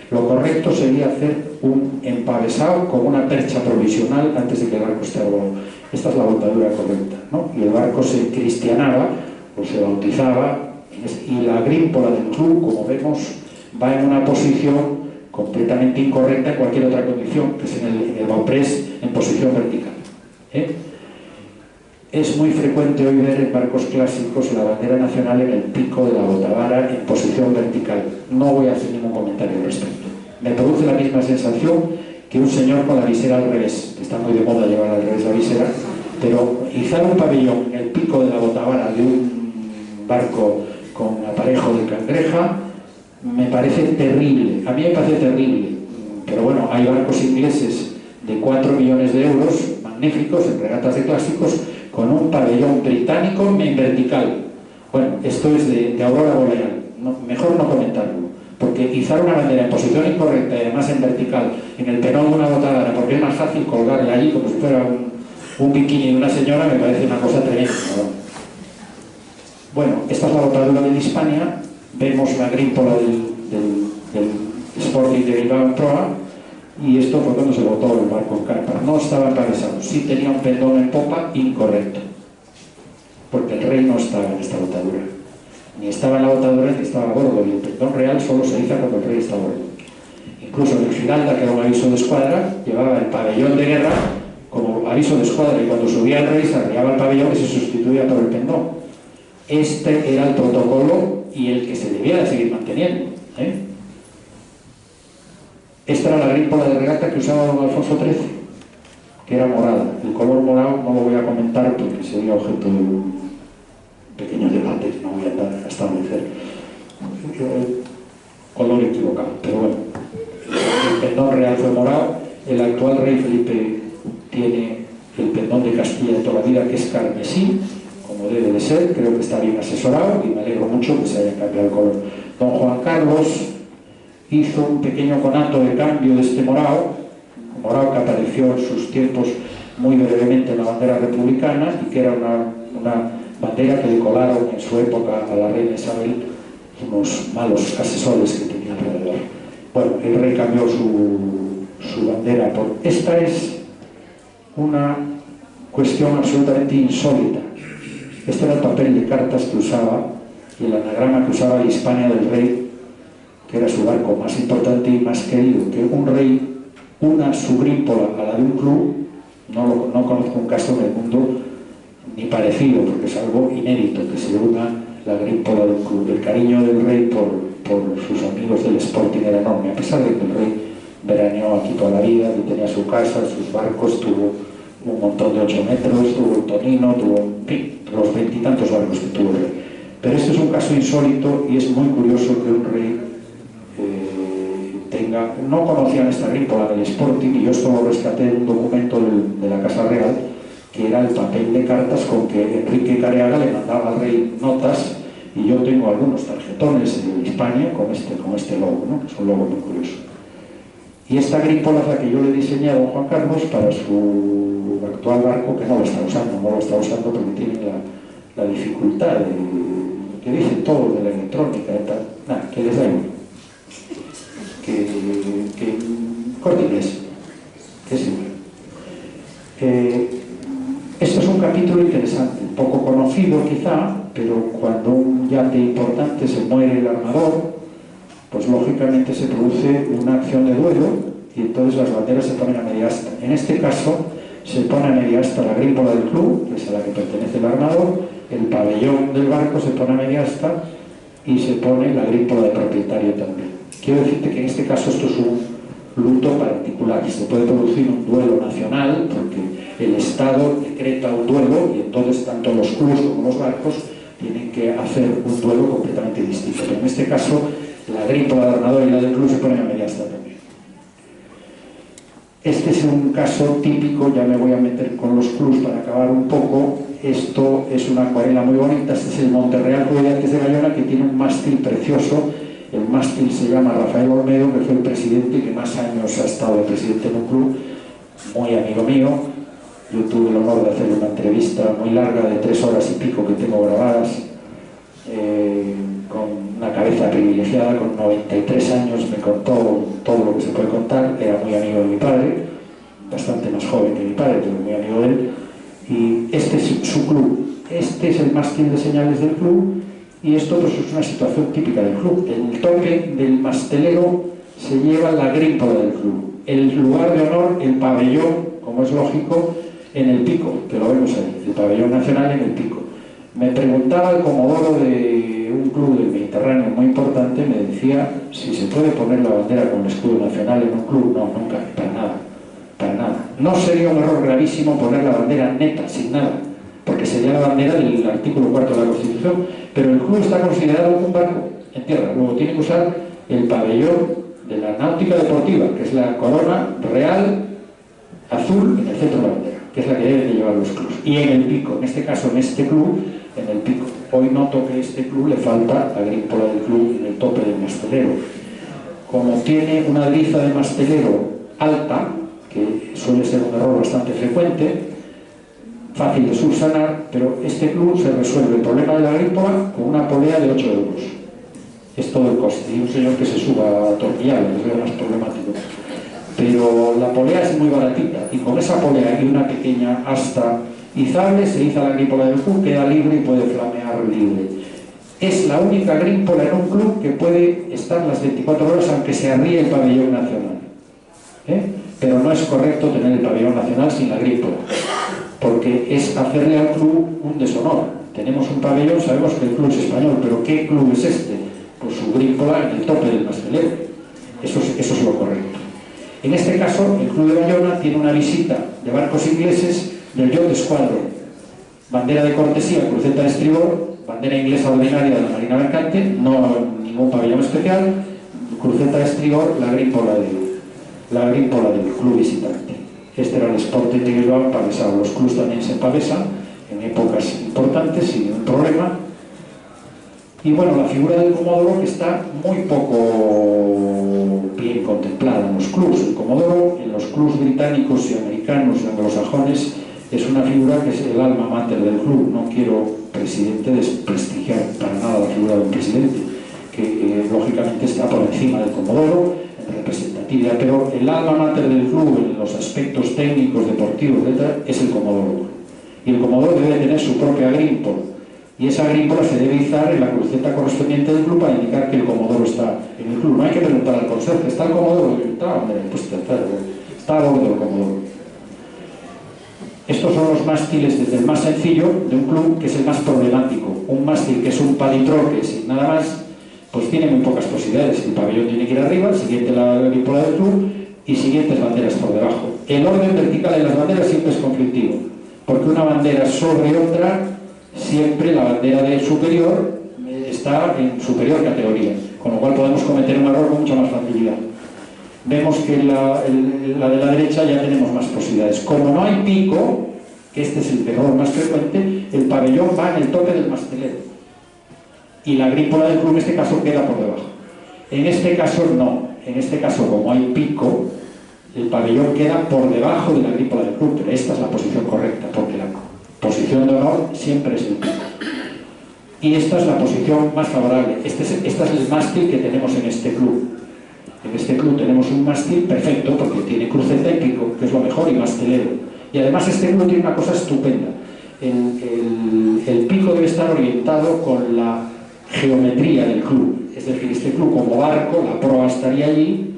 Lo correcto sería hacer un empavesado con una percha provisional antes de que el barco esté arbolado. Esta es la botadura correcta, ¿no? Y el barco se cristianaba o se bautizaba, y la grímpola del club, como vemos, va en una posición completamente incorrecta en cualquier otra condición, que es en el bauprés en posición vertical. Es muy frecuente hoy ver en barcos clásicos la bandera nacional en el pico de la botavara en posición vertical. No voy a hacer ningún comentario al respecto. Me produce la misma sensación que un señor con la visera al revés. Está muy de moda llevar al revés la visera, pero izar un pabellón en el pico de la botavara de un barco con aparejo de cangreja me parece terrible. A mí me parece terrible, pero bueno, hay barcos ingleses de 4 millones de euros, magníficos, en regatas de clásicos, con un pabellón británico en vertical. Bueno, esto es de aurora boreal, mejor no comentarlo, porque izar una bandera en posición incorrecta y además en vertical, en el penón de una botadora, porque es más fácil colgarla allí como si fuera un bikini de una señora, me parece una cosa tremenda, ¿no? Bueno, esta es la botadura de Hispania, vemos la grímpola del Sporting de Bilbao en proa, y esto fue cuando se botó el barco en carpa. No estaba atravesado, sí tenía un pendón en popa incorrecto, porque el rey no estaba en esta botadura, ni estaba en la botadura ni estaba a bordo, y el pendón real solo se iza cuando el rey está a bordo. Incluso en el Giralda, que era un aviso de escuadra, llevaba el pabellón de guerra como aviso de escuadra, y cuando subía el rey se arriaba el pabellón y se sustituía por el pendón. Este era el protocolo y el que se debía de seguir manteniendo, Esta era la grímpola de regata que usaba don Alfonso XIII, que era morada. El color morado no lo voy a comentar porque sería objeto de un pequeño debate, no voy a andar a establecer color equivocado, pero bueno, el pendón real fue morado. El actual rey Felipe tiene el pendón de Castilla de toda la vida, que es carmesí, como debe de ser. Creo que está bien asesorado y me alegro mucho que se haya cambiado el color. Don Juan Carlos hizo un pequeño conato de cambio de este morado que apareció en sus tiempos muy brevemente en la bandera republicana, y que era una bandera que decolaron en su época a la reina Isabel unos malos asesores que tenía alrededor. Bueno, el rey cambió su bandera por... Esta es una cuestión absolutamente insólita. Este era el papel de cartas que usaba y el anagrama que usaba la Hispania del Rey, que era su barco más importante y más querido. Que un rey una su grímpola a la de un club, no conozco un caso en el mundo ni parecido, porque es algo inédito que se una la grímpola del club. El cariño del rey por sus amigos del Sporting era enorme, a pesar de que el rey veraneó aquí toda la vida, que tenía su casa, sus barcos, tuvo un montón de 8 metros, tuvo el Tonino, tuvo los 20 y tantos barcos que tuvo el rey. Pero este es un caso insólito y es muy curioso que un rey no conocían esta grímpola del Sporting, y yo esto lo rescaté de un documento de la Casa Real, que era el papel de cartas con que Enrique Careaga le mandaba al rey notas, y yo tengo algunos tarjetones de Hispania con este logo, ¿no? Es un logo muy curioso. Y esta grímpola es la que yo le diseñé a don Juan Carlos para su actual barco, que no lo está usando porque tiene la dificultad que dice todo de la electrónica y tal. Nada, que les da igual. Que corte inglés, que es igual. Esto es un capítulo interesante, poco conocido quizá, pero cuando un yate importante se muere el armador, pues lógicamente se produce una acción de duelo y entonces las banderas se ponen a media asta. En este caso se pone a media asta la grímpola del club, que es a la que pertenece el armador, el pabellón del barco se pone a media asta y se pone la grímpola del propietario también. Quiero decirte que en este caso esto es un luto particular y se puede producir un duelo nacional porque el Estado decreta un duelo y entonces tanto los clubes como los barcos tienen que hacer un duelo completamente distinto. Pero en este caso la grímpola del armador y la del club se ponen a media asta también. Este es un caso típico, ya me voy a meter con los clubs para acabar un poco. Esto es una acuarela muy bonita, este es el Monterreal Comediantes de Bayona, que tiene un mástil precioso. El mástil se llama Rafael Olmedo, que fue el presidente que más años ha estado de presidente en un club, muy amigo mío. Yo tuve el honor de hacer una entrevista muy larga de 3 horas y pico que tengo grabadas, con una cabeza privilegiada, con 93 años, me contó todo lo que se puede contar. Era muy amigo de mi padre, bastante más joven que mi padre, pero muy amigo de él. Y este es su club, este es el mástil de señales del club, y esto pues es una situación típica del club. El tope del mastelero se lleva la grímpola del club, el lugar de honor, el pabellón, como es lógico, en el pico, que lo vemos ahí, el pabellón nacional en el pico. Me preguntaba el comodoro de un club del Mediterráneo muy importante, me decía si se puede poner la bandera con el escudo nacional en un club. No, nunca, para nada, para nada. No sería un error gravísimo poner la bandera neta, sin nada, porque sería la bandera del artículo 4 de la Constitución, pero el club está considerado un barco en tierra, luego tiene que usar el pabellón de la náutica deportiva, que es la corona real azul en el centro de la bandera, que es la que deben de llevar los clubs, y en el pico, en este caso en este club, en el pico. Hoy noto que a este club le falta la grímpola del club en el tope del mastelero. Como tiene una driza de mastelero alta, que suele ser un error bastante frecuente, fácil de subsanar, pero este club se resuelve el problema de la grímpola con una polea de 8 euros. Es todo el coste, y un señor que se suba a atornillar, les veo más problemático. Pero la polea es muy baratita, y con esa polea y una pequeña asta izable se iza la grímpola del club, queda libre y puede flamear libre. Es la única grímpola en un club que puede estar las 24 horas aunque se arríe el pabellón nacional. Pero no es correcto tener el pabellón nacional sin la grímpola, porque es hacerle al club un deshonor. Tenemos un pabellón, sabemos que el club es español, pero ¿qué club es este? Pues su grímpola en el tope del mastelero. Eso es lo correcto. En este caso, el Club de Bayona tiene una visita de barcos ingleses del Yacht Squadron. Bandera de cortesía, cruceta de estribor, bandera inglesa ordinaria de la Marina Mercante, no ningún pabellón especial, cruceta de estribor, la grímpola del club visitante. Este era el Sporting de Bilbao empavesado. Los clubs también se empavesan en épocas importantes sin ningún problema. Y bueno, la figura del comodoro, que está muy poco bien contemplada en los clubs. El comodoro en los clubs británicos y americanos y anglosajones es una figura que es el alma mater del club. No quiero, presidente, desprestigiar para nada la figura del presidente, que lógicamente está por encima del comodoro en representatividad, pero el alma mater del club en los aspectos técnicos, deportivos, etc., es el comodoro. Y el comodoro debe tener su propia grímpola, y esa grímpola se debe izar en la cruceta correspondiente del club para indicar que el comodoro está en el club. No hay que preguntar al conserje, ¿está el comodoro? Está, hombre, pues está a bordo del comodoro. Estos son los mástiles, desde el más sencillo de un club, que es el más problemático. Un mástil que es un palitroque sin nada más, pues tiene muy pocas posibilidades. El pabellón tiene que ir arriba, el siguiente la grímpola del club y siguientes banderas por debajo. El orden vertical de las banderas siempre es conflictivo, porque una bandera sobre otra, siempre la bandera del superior está en superior categoría, con lo cual podemos cometer un error con mucha más facilidad. Vemos que la de la derecha ya tenemos más posibilidades. Como no hay pico, que este es el error más frecuente, el pabellón va en el tope del mastelero y la grímpola del club en este caso queda por debajo. En este caso no, en este caso como hay pico, el pabellón queda por debajo de la grímpola del club, pero esta es la posición correcta, porque la posición de honor siempre es el pico. Y esta es la posición más favorable. Esta es el mástil que tenemos en este club. En este club tenemos un mástil perfecto porque tiene cruceta y pico, que es lo mejor, y mastelero. Y además este club tiene una cosa estupenda. El pico debe estar orientado con la geometría del club. Es decir, este club como barco, la proa estaría allí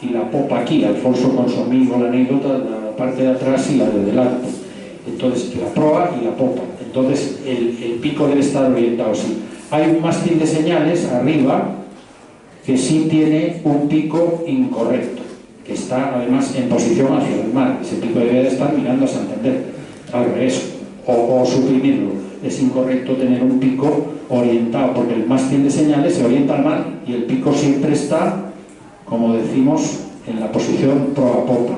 y la popa aquí. Alfonso con su amigo, la anécdota, la parte de atrás y la de delante. Entonces, la proa y la popa. Entonces, el pico debe estar orientado así. Hay un mástil de señales arriba que sí tiene un pico incorrecto, que está además en posición hacia el mar. Ese pico debe de estar mirando a Santander, al revés, o suprimirlo. Es incorrecto tener un pico orientado, porque el mástil de señales se orienta al mar y el pico siempre está, como decimos, en la posición proa-popa.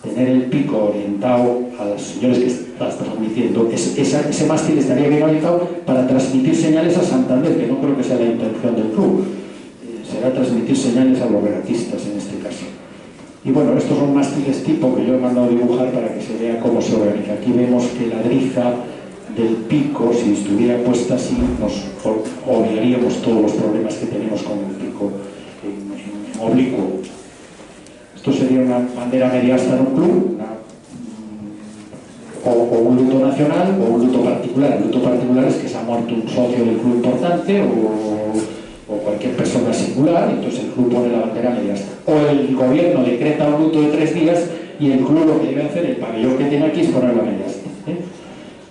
tener el pico orientado a los señores que estás transmitiendo, ese mástil estaría bien orientado para transmitir señales a Santander, que no creo que sea la intención del club, será transmitir señales a los regatistas en este caso. Y bueno, estos son mástiles tipo que yo he mandado a dibujar para que se vea cómo se organiza. Aquí vemos que la driza del pico, si estuviera puesta así, nos obviaríamos todos los problemas que tenemos con el pico en oblicuo. Esto sería una bandera media asta en un club, o un luto nacional o un luto particular. El luto particular es que se ha muerto un socio del club importante o cualquier persona singular, entonces el club pone la bandera media asta. O el gobierno decreta un luto de 3 días y el club lo que debe hacer, el pabellón que tiene aquí, es poner la media asta.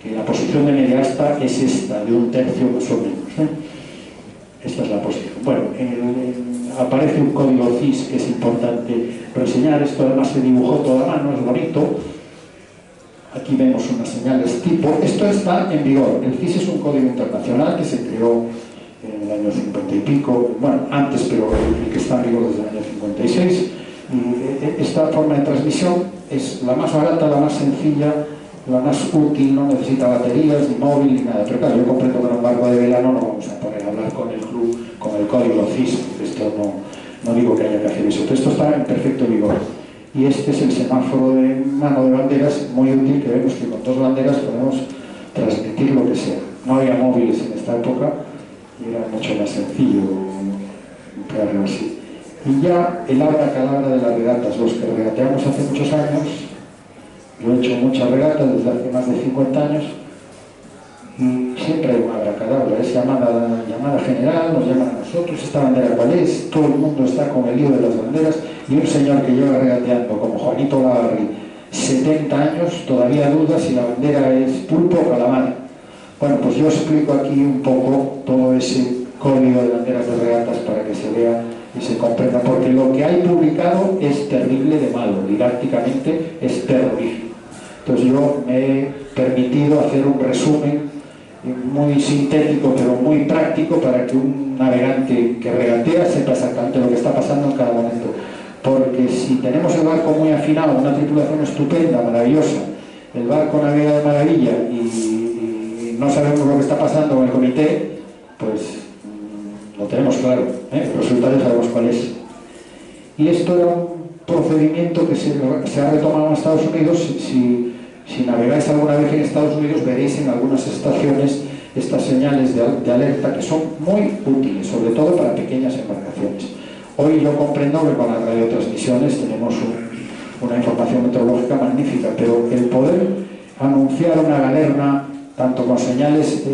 Que la posición de media asta es esta, de 1/3 más o menos. Esta es la posición. Bueno, aparece un código CIS que es importante reseñar. Esto además se dibujó toda a mano, es bonito. Aquí vemos unas señales tipo. Esto está en vigor. El CIS es un código internacional que se creó en el año 50 y pico, bueno, antes, pero el que está en vigor desde el año 56. Y esta forma de transmisión es la más barata, la más sencilla, la más útil, no necesita baterías, ni móvil, ni nada. Pero claro, yo comprendo que en un barco de vela no nos vamos a poner a hablar con el club, con el código CIS. Esto no digo que haya que hacer eso, pero esto está en perfecto vigor. Y este es el semáforo de mano de banderas, muy útil, que vemos que con 2 banderas podemos transmitir lo que sea. No había móviles en esta época y era mucho más sencillo emplearlo así. Y ya el abracadabra de las regatas, los que regateamos hace muchos años. Yo he hecho muchas regatas desde hace más de 50 años y siempre hay una abracadabra, es llamada general, nos llaman a nosotros, esta bandera cuál es, todo el mundo está con el lío de las banderas y un señor que lleva regateando como Juanito Lavarri 70 años todavía duda si la bandera es pulpo o calamar. Bueno, pues yo explico aquí un poco todo ese código de banderas de regatas para que se vea y se comprenda, porque lo que hay publicado es terrible de malo, didácticamente es terrorífico. Entonces yo me he permitido hacer un resumen muy sintético pero muy práctico para que un navegante que regatea sepa exactamente lo que está pasando en cada momento. Porque si tenemos el barco muy afinado, una tripulación estupenda, maravillosa, el barco navega de maravilla y no sabemos lo que está pasando con el comité, pues lo tenemos claro, el resultado sabemos cuál es. Y esto era un procedimiento que se ha retomado en Estados Unidos. Si navegáis alguna vez en Estados Unidos veréis en algunas estaciones estas señales de alerta que son muy útiles, sobre todo para pequeñas embarcaciones. Hoy yo comprendo que con las radiotransmisiones tenemos una información meteorológica magnífica, pero el poder anunciar una galerna tanto con señales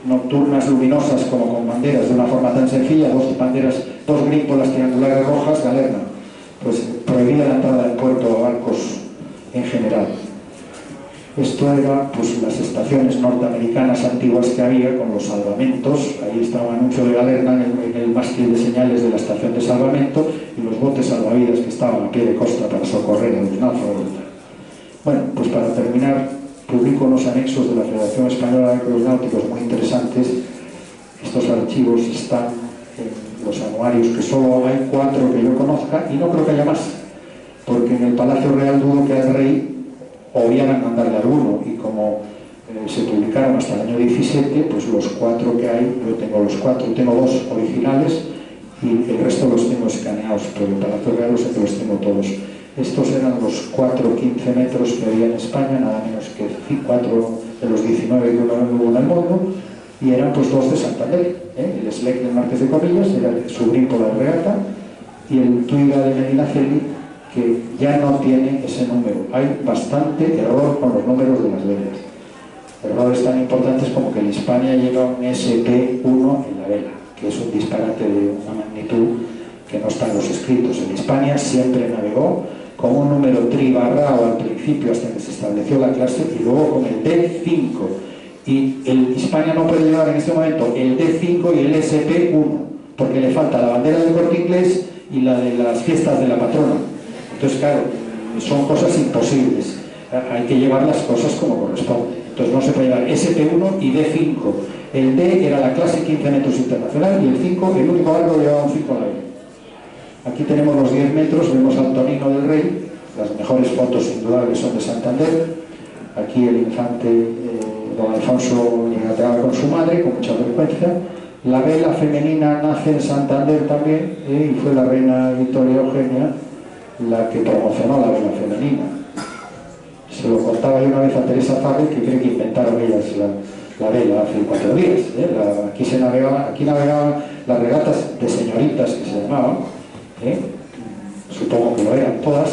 nocturnas luminosas como con banderas de una forma tan sencilla, 2 banderas, 2 grímpolas triangulares rojas, galerna, pues prohibía la entrada del puerto a barcos en general. Esto era pues las estaciones norteamericanas antiguas que había con los salvamentos. Ahí estaba un anuncio de galerna en el mástil de señales de la estación de salvamento y los botes salvavidas que estaban a pie de costa para socorrer a los náufragos. Bueno, pues para terminar, publico unos anexos de la Federación Española de Clubes Náuticos muy interesantes. Estos archivos están en los anuarios, que solo hay 4 que yo conozca y no creo que haya más, porque en el Palacio Real dudo que el rey obviaran mandarle alguno, y como se publicaron hasta el año 17, pues los 4 que hay, yo tengo los 4, tengo 2 originales y el resto los tengo escaneados, pero el Palacio Real los tengo todos. Estos eran los 4 15 metros que había en España, nada menos que 4 de los 19 que hubo en el mundo, y eran pues 2 de Santander, el SLEC del Marqués de Comillas, era su grupo de regata, y el Tuiga de Medinaceli, que ya no tiene ese número. Hay bastante error con los números de las velas. Errores tan importantes como que en España lleva un SP1 en la vela, que es un disparate de una magnitud que no está en los escritos. En España siempre navegó con un número tribarrao al principio hasta que se estableció la clase y luego con el D5. Y España no puede llevar en este momento el D5 y el SP1 porque le falta la bandera del Corte Inglés y la de las fiestas de la patrona. Entonces, claro, son cosas imposibles. Hay que llevar las cosas como corresponde. Entonces no se puede llevar SP1 y D5. El D era la clase 15 metros internacional y el 5, el único barco que llevaba un 5 a la vela. Aquí tenemos los 10 metros, vemos al Tonino del Rey, las mejores fotos indudables son de Santander. Aquí el infante don Alfonso regateaba con su madre con mucha frecuencia. La vela femenina nace en Santander también, y fue la reina Victoria Eugenia la que promocionó la vela femenina. Se lo contaba yo una vez a Teresa Farrell, que cree que inventaron ellas la vela hace 4 días. Aquí navegaban las regatas de señoritas, que se llamaban, supongo que lo eran todas,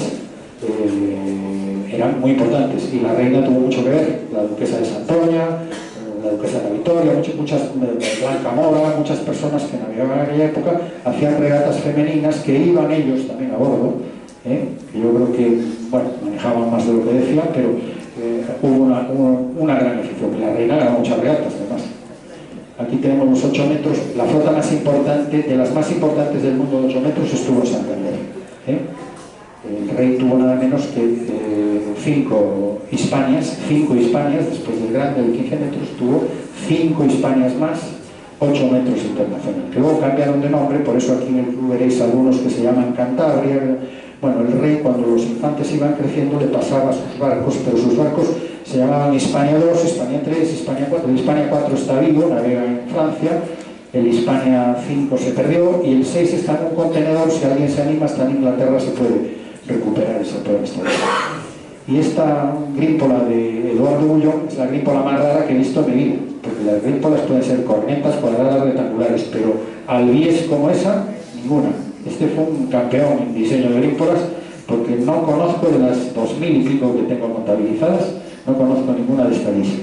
eran muy importantes, y la reina tuvo mucho que ver, la duquesa de Santoña, la duquesa de la Victoria, muchas Blanca Mora, muchas personas que navegaban en aquella época hacían regatas femeninas que iban ellos también a bordo, que yo creo que, bueno, manejaban más de lo que decían, pero hubo una gran afición, que la reina ganó muchas regatas además. Aquí tenemos los 8 metros, la flota más importante, de las más importantes del mundo de 8 metros, estuvo en Santander. El rey tuvo nada menos que 5 Hispanias, después del grande de 15 metros, tuvo 5 Hispanias más, 8 metros internacional, que luego cambiaron de nombre, por eso aquí en el club veréis algunos que se llaman Cantabria. Bueno, el rey, cuando los infantes iban creciendo, le pasaba sus barcos, pero sus barcos se llamaban Hispania 2, Hispania 3, Hispania 4. El Hispania 4 está vivo, navega en Francia, el Hispania 5 se perdió y el 6 está en un contenedor. Si alguien se anima, hasta en Inglaterra se puede recuperar esa historia. Y esta grímpola de Eduardo Bullón es la grímpola más rara que he visto en mi vida, porque las grímpolas pueden ser cornetas, cuadradas, rectangulares, pero albies como esa, ninguna. Este fue un campeón en diseño de grímpolas, porque no conozco, de las 2000 y pico que tengo contabilizadas, no conozco ninguna de esta lista.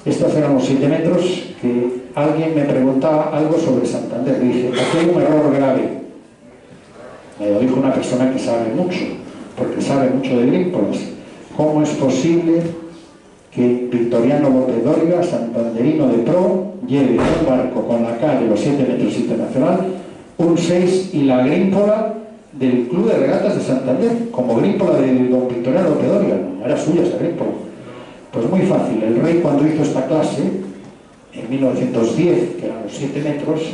Estos eran los 7 metros, que alguien me preguntaba algo sobre Santander. Dice, aquí hay un error grave. Me lo dijo una persona que sabe mucho, porque sabe mucho de grímpolas. ¿Cómo es posible que Victoriano López Dóriga, santanderino de pro, lleve un barco con la K de los 7 metros internacional, un 6 y la grímpola del Club de Regatas de Santander, como grímpola de don Victoriano López Dóriga? No era suya esa grímpola. Pues muy fácil. El rey, cuando hizo esta clase, en 1910, que eran los 7 metros,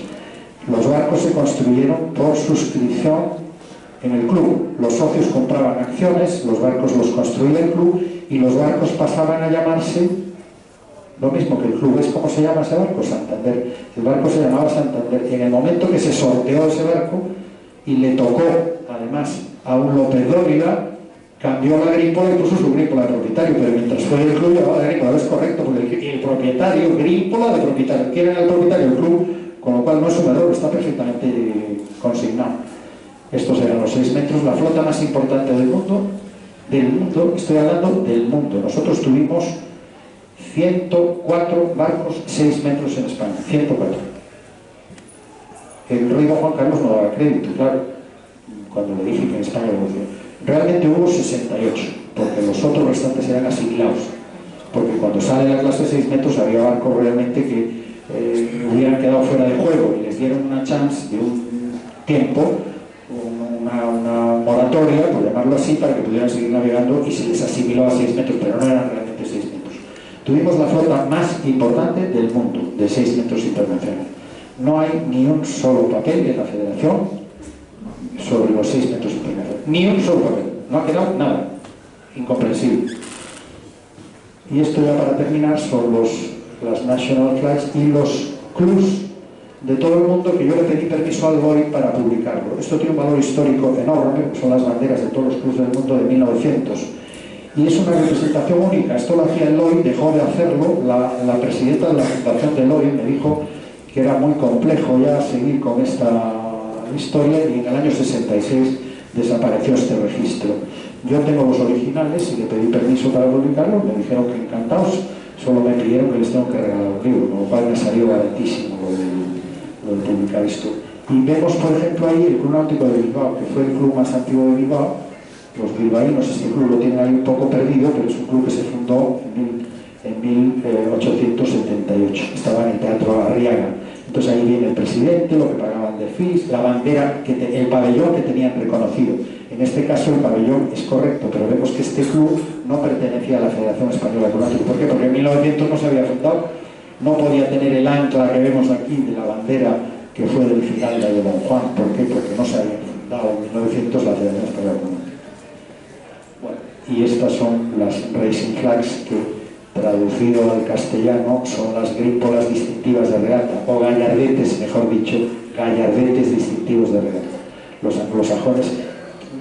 los barcos se construyeron por suscripción en el club. Los socios compraban acciones, los barcos los construía el club y los barcos pasaban a llamarse lo mismo que el club. ¿Es cómo se llama ese barco? Santander. El barco se llamaba Santander. En el momento que se sorteó ese barco y le tocó además a un López Dóriga, cambió la grímpola y puso su grímpola de propietario, pero mientras fue el club llamaba la grímpola. Es correcto, porque el propietario, grímpola de propietario. ¿Quién era el propietario? El club, con lo cual no es un error, está perfectamente consignado. Estos eran los 6 metros, la flota más importante del mundo, estoy hablando del mundo. Nosotros tuvimos 104 barcos 6 metros en España, 104. El rey don Juan Carlos no daba crédito, claro, cuando le dije que en España lo hacía. Realmente hubo 68, porque los otros restantes eran asignados, porque cuando sale la clase 6 metros había barcos realmente que hubieran quedado fuera de juego y les dieron una chance de un tiempo, una moratoria, por llamarlo así, para que pudieran seguir navegando, y se les asimiló a 6 metros, pero no eran realmente 6 metros. Tuvimos la flota más importante del mundo, de 6 metros internacional. No hay ni un solo papel en la federación sobre los 6 metros internacionales. Ni un solo papel. No ha quedado nada. Incomprensible. Y esto ya para terminar son las National Flags y los clubs de todo el mundo, que yo le pedí permiso al LOI para publicarlo. Esto tiene un valor histórico enorme, son las banderas de todos los clubes del mundo de 1900. Y es una representación única. Esto lo hacía el LOI, dejó de hacerlo. La presidenta de la fundación del LOI me dijo que era muy complejo ya seguir con esta historia, y en el año 66 desapareció este registro. Yo tengo los originales y le pedí permiso para publicarlo, me dijeron que encantados, solo me pidieron que les tengo que regalar un libro, con lo cual me salió baratísimo lo de publicar esto. Y vemos, por ejemplo, ahí el Club Náutico de Bilbao, que fue el club más antiguo de Bilbao. Los bilbaínos, este club lo tienen ahí un poco perdido, pero es un club que se fundó en 1878. Estaba en el Teatro Arriaga. Entonces ahí viene el presidente, lo que pagaban de fees, la bandera, el pabellón que tenían reconocido. En este caso el pabellón es correcto, pero vemos que este club no pertenecía a la Federación Española de Club Náutico. ¿Por qué? Porque en 1900 no se había fundado, no podía tener el ancla que vemos aquí de la bandera que fue del final de Don Juan. ¿Por qué? Porque no se había fundado en 1900 la Federación Española de Club Náutico. y estas son las racing flags que, traducido al castellano, son las grímpolas distintivas de regata, o gallardetes, mejor dicho, gallardetes distintivos de regata. Los anglosajones,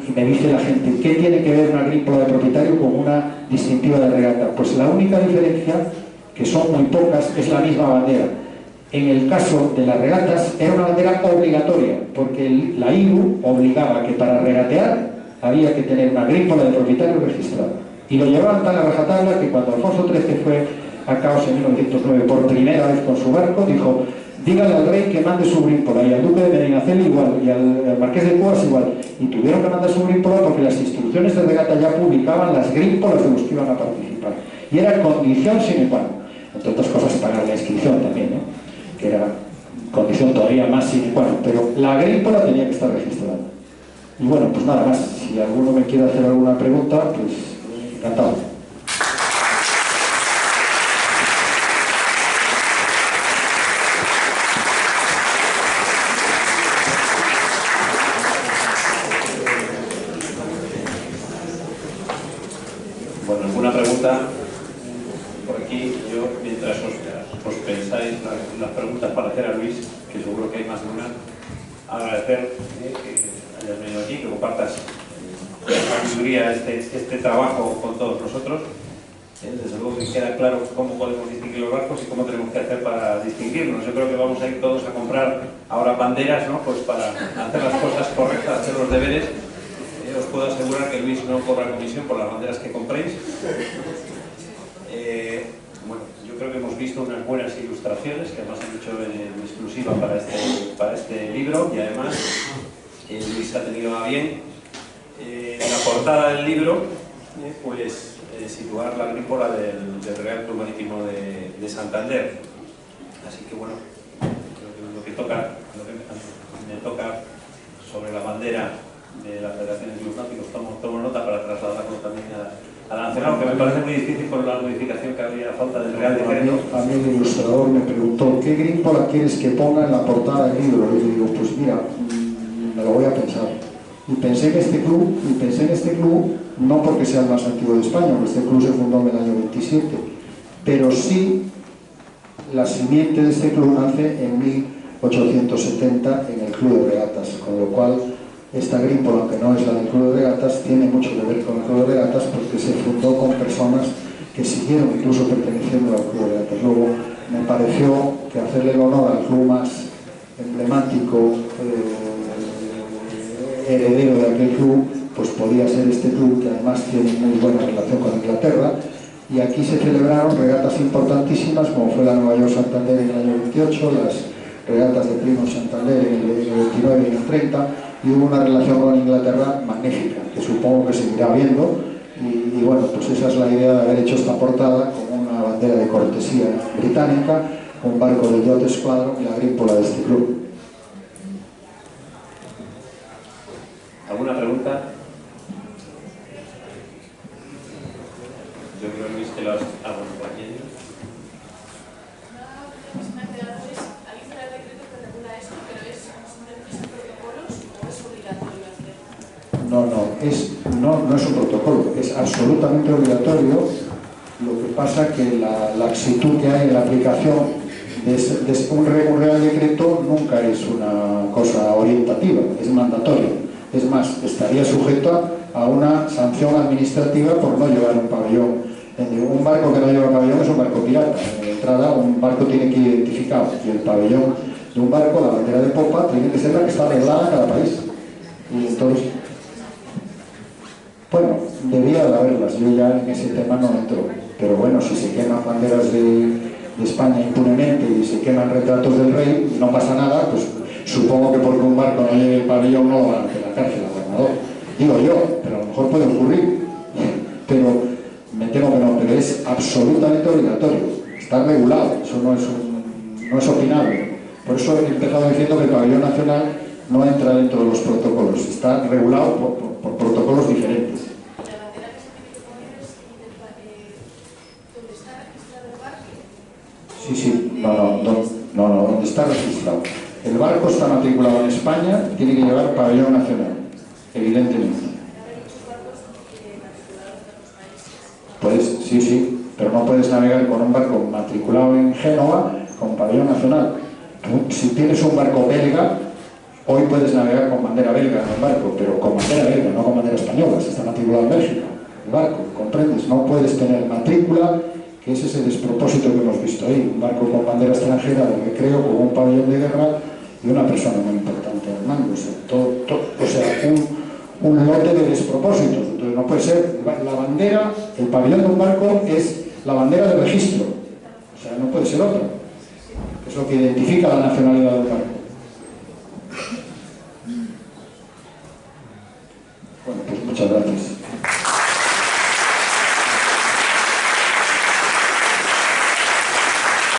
y me dice la gente, ¿qué tiene que ver una grímpola de propietario con una distintiva de regata? Pues la única diferencia, que son muy pocas, es la misma bandera. En el caso de las regatas era una bandera obligatoria, porque la IRU obligaba que para regatear había que tener una grímpola de propietario registrada. Y lo llevaban tan a rajatabla que cuando Alfonso XIII fue a Caos en 1909 por primera vez con su barco, dijo: dígale al rey que mande su grímpola, y al duque de Medinaceli igual, y al marqués de Cuas igual. Y tuvieron que mandar su grímpola porque las instrucciones de regata ya publicaban las grímpolas de los que iban a participar. Y era condición sine qua non. Entre otras cosas, pagar la inscripción también, ¿no? Que era condición todavía más sine qua non. Pero la grímpola tenía que estar registrada. Y bueno, pues nada más. Si alguno me quiere hacer alguna pregunta, pues encantado. Bueno, ¿alguna pregunta por aquí? Yo, mientras os pensáis las preguntas para hacer a Luis, que seguro que hay más de una, agradecer que hayas venido aquí, que compartas la sabiduría este trabajo con todos nosotros. Desde luego que queda claro cómo podemos distinguir los barcos y cómo tenemos que hacer para distinguirnos. Yo creo que vamos a ir todos a comprar ahora banderas, ¿no? Pues para hacer las cosas correctas, hacer los deberes. Os puedo asegurar que Luis no cobra comisión por las banderas que compréis. Bueno, yo creo que hemos visto unas buenas ilustraciones que además han hecho en exclusiva para este libro, y además Luis ha tenido a bien en la portada del libro pues situar la grímpola del Real Club Marítimo de Santander. Así que bueno, creo que lo que me toca sobre la bandera de la Federación de Clubes Náuticos, tomo nota para trasladarlo también a la Nacional, que me parece muy difícil por la modificación que había falta del Real Decreto. A mí el ilustrador me preguntó: ¿qué grímpola quieres que ponga en la portada del libro? Y yo digo: pues mira, me lo voy a pensar. Y pensé en este club, no porque sea el más antiguo de España, porque este club se fundó en el año 27, pero sí la simiente de este club nace en 1870 en el Club de Regatas, con lo cual esta grímpola, aunque no es la del Club de Regatas, tiene mucho que ver con el Club de Regatas porque se fundó con personas que siguieron incluso perteneciendo al Club de Regatas. Luego me pareció que hacerle el honor al club más emblemático, heredero de aquel club, pues podía ser este club, que además tiene muy buena relación con Inglaterra. Y aquí se celebraron regatas importantísimas, como fue la Nueva York Santander en el año 28, las regatas de Plymouth Santander en el 29 y en el 30, y hubo una relación con Inglaterra magnífica, que supongo que seguirá habiendo. Y bueno, pues esa es la idea de haber hecho esta portada con una bandera de cortesía británica, un barco del Yacht Squadron y la grímpola de este club. ¿Alguna pregunta? Yo creo, Luis, que lo has hablado por aquí. No es un protocolo, es absolutamente obligatorio. Lo que pasa que la laxitud que hay en la aplicación de un Real Decreto nunca es una cosa orientativa, es mandatorio. Es más, estaría sujeto a una sanción administrativa por no llevar un pabellón. Un barco que no lleva pabellón es un barco pirata. En entrada, un barco tiene que ir identificado, y el pabellón de un barco, la bandera de popa, tiene que ser la que está arreglada en cada país. Y entonces, bueno, debía de haberlas. Yo ya en ese tema no entro. Pero bueno, si se queman banderas de España impunemente y se queman retratos del rey y no pasa nada, pues supongo que porque un barco no lleve el pabellón no lo van a meter a la cárcel al gobernador. Digo yo, pero a lo mejor puede ocurrir. Pero me temo que no, pero es absolutamente obligatorio. Está regulado, eso no es opinable. Por eso he empezado diciendo que el pabellón nacional no entra dentro de los protocolos, está regulado por protocolos diferentes. ¿La bandera que se tiene que poner es donde está registrado el barco? Sí, no, donde está registrado. El barco está matriculado en España, tiene que llevar pabellón nacional, evidentemente. pero no puedes navegar con un barco matriculado en Génova con pabellón nacional. Si tienes un barco belga, hoy puedes navegar con bandera belga en el barco, pero con bandera belga, no con bandera española, si está matriculado en Bélgica. El barco, ¿comprendes? No puedes tener matrícula, que ese es el despropósito que hemos visto ahí. Un barco con bandera extranjera de recreo, con un pabellón de guerra y una persona muy importante al mando. O sea, un lote de despropósitos. Entonces no puede ser. La bandera, el pabellón de un barco es la bandera de registro. O sea, no puede ser otra. Es lo que identifica la nacionalidad del barco.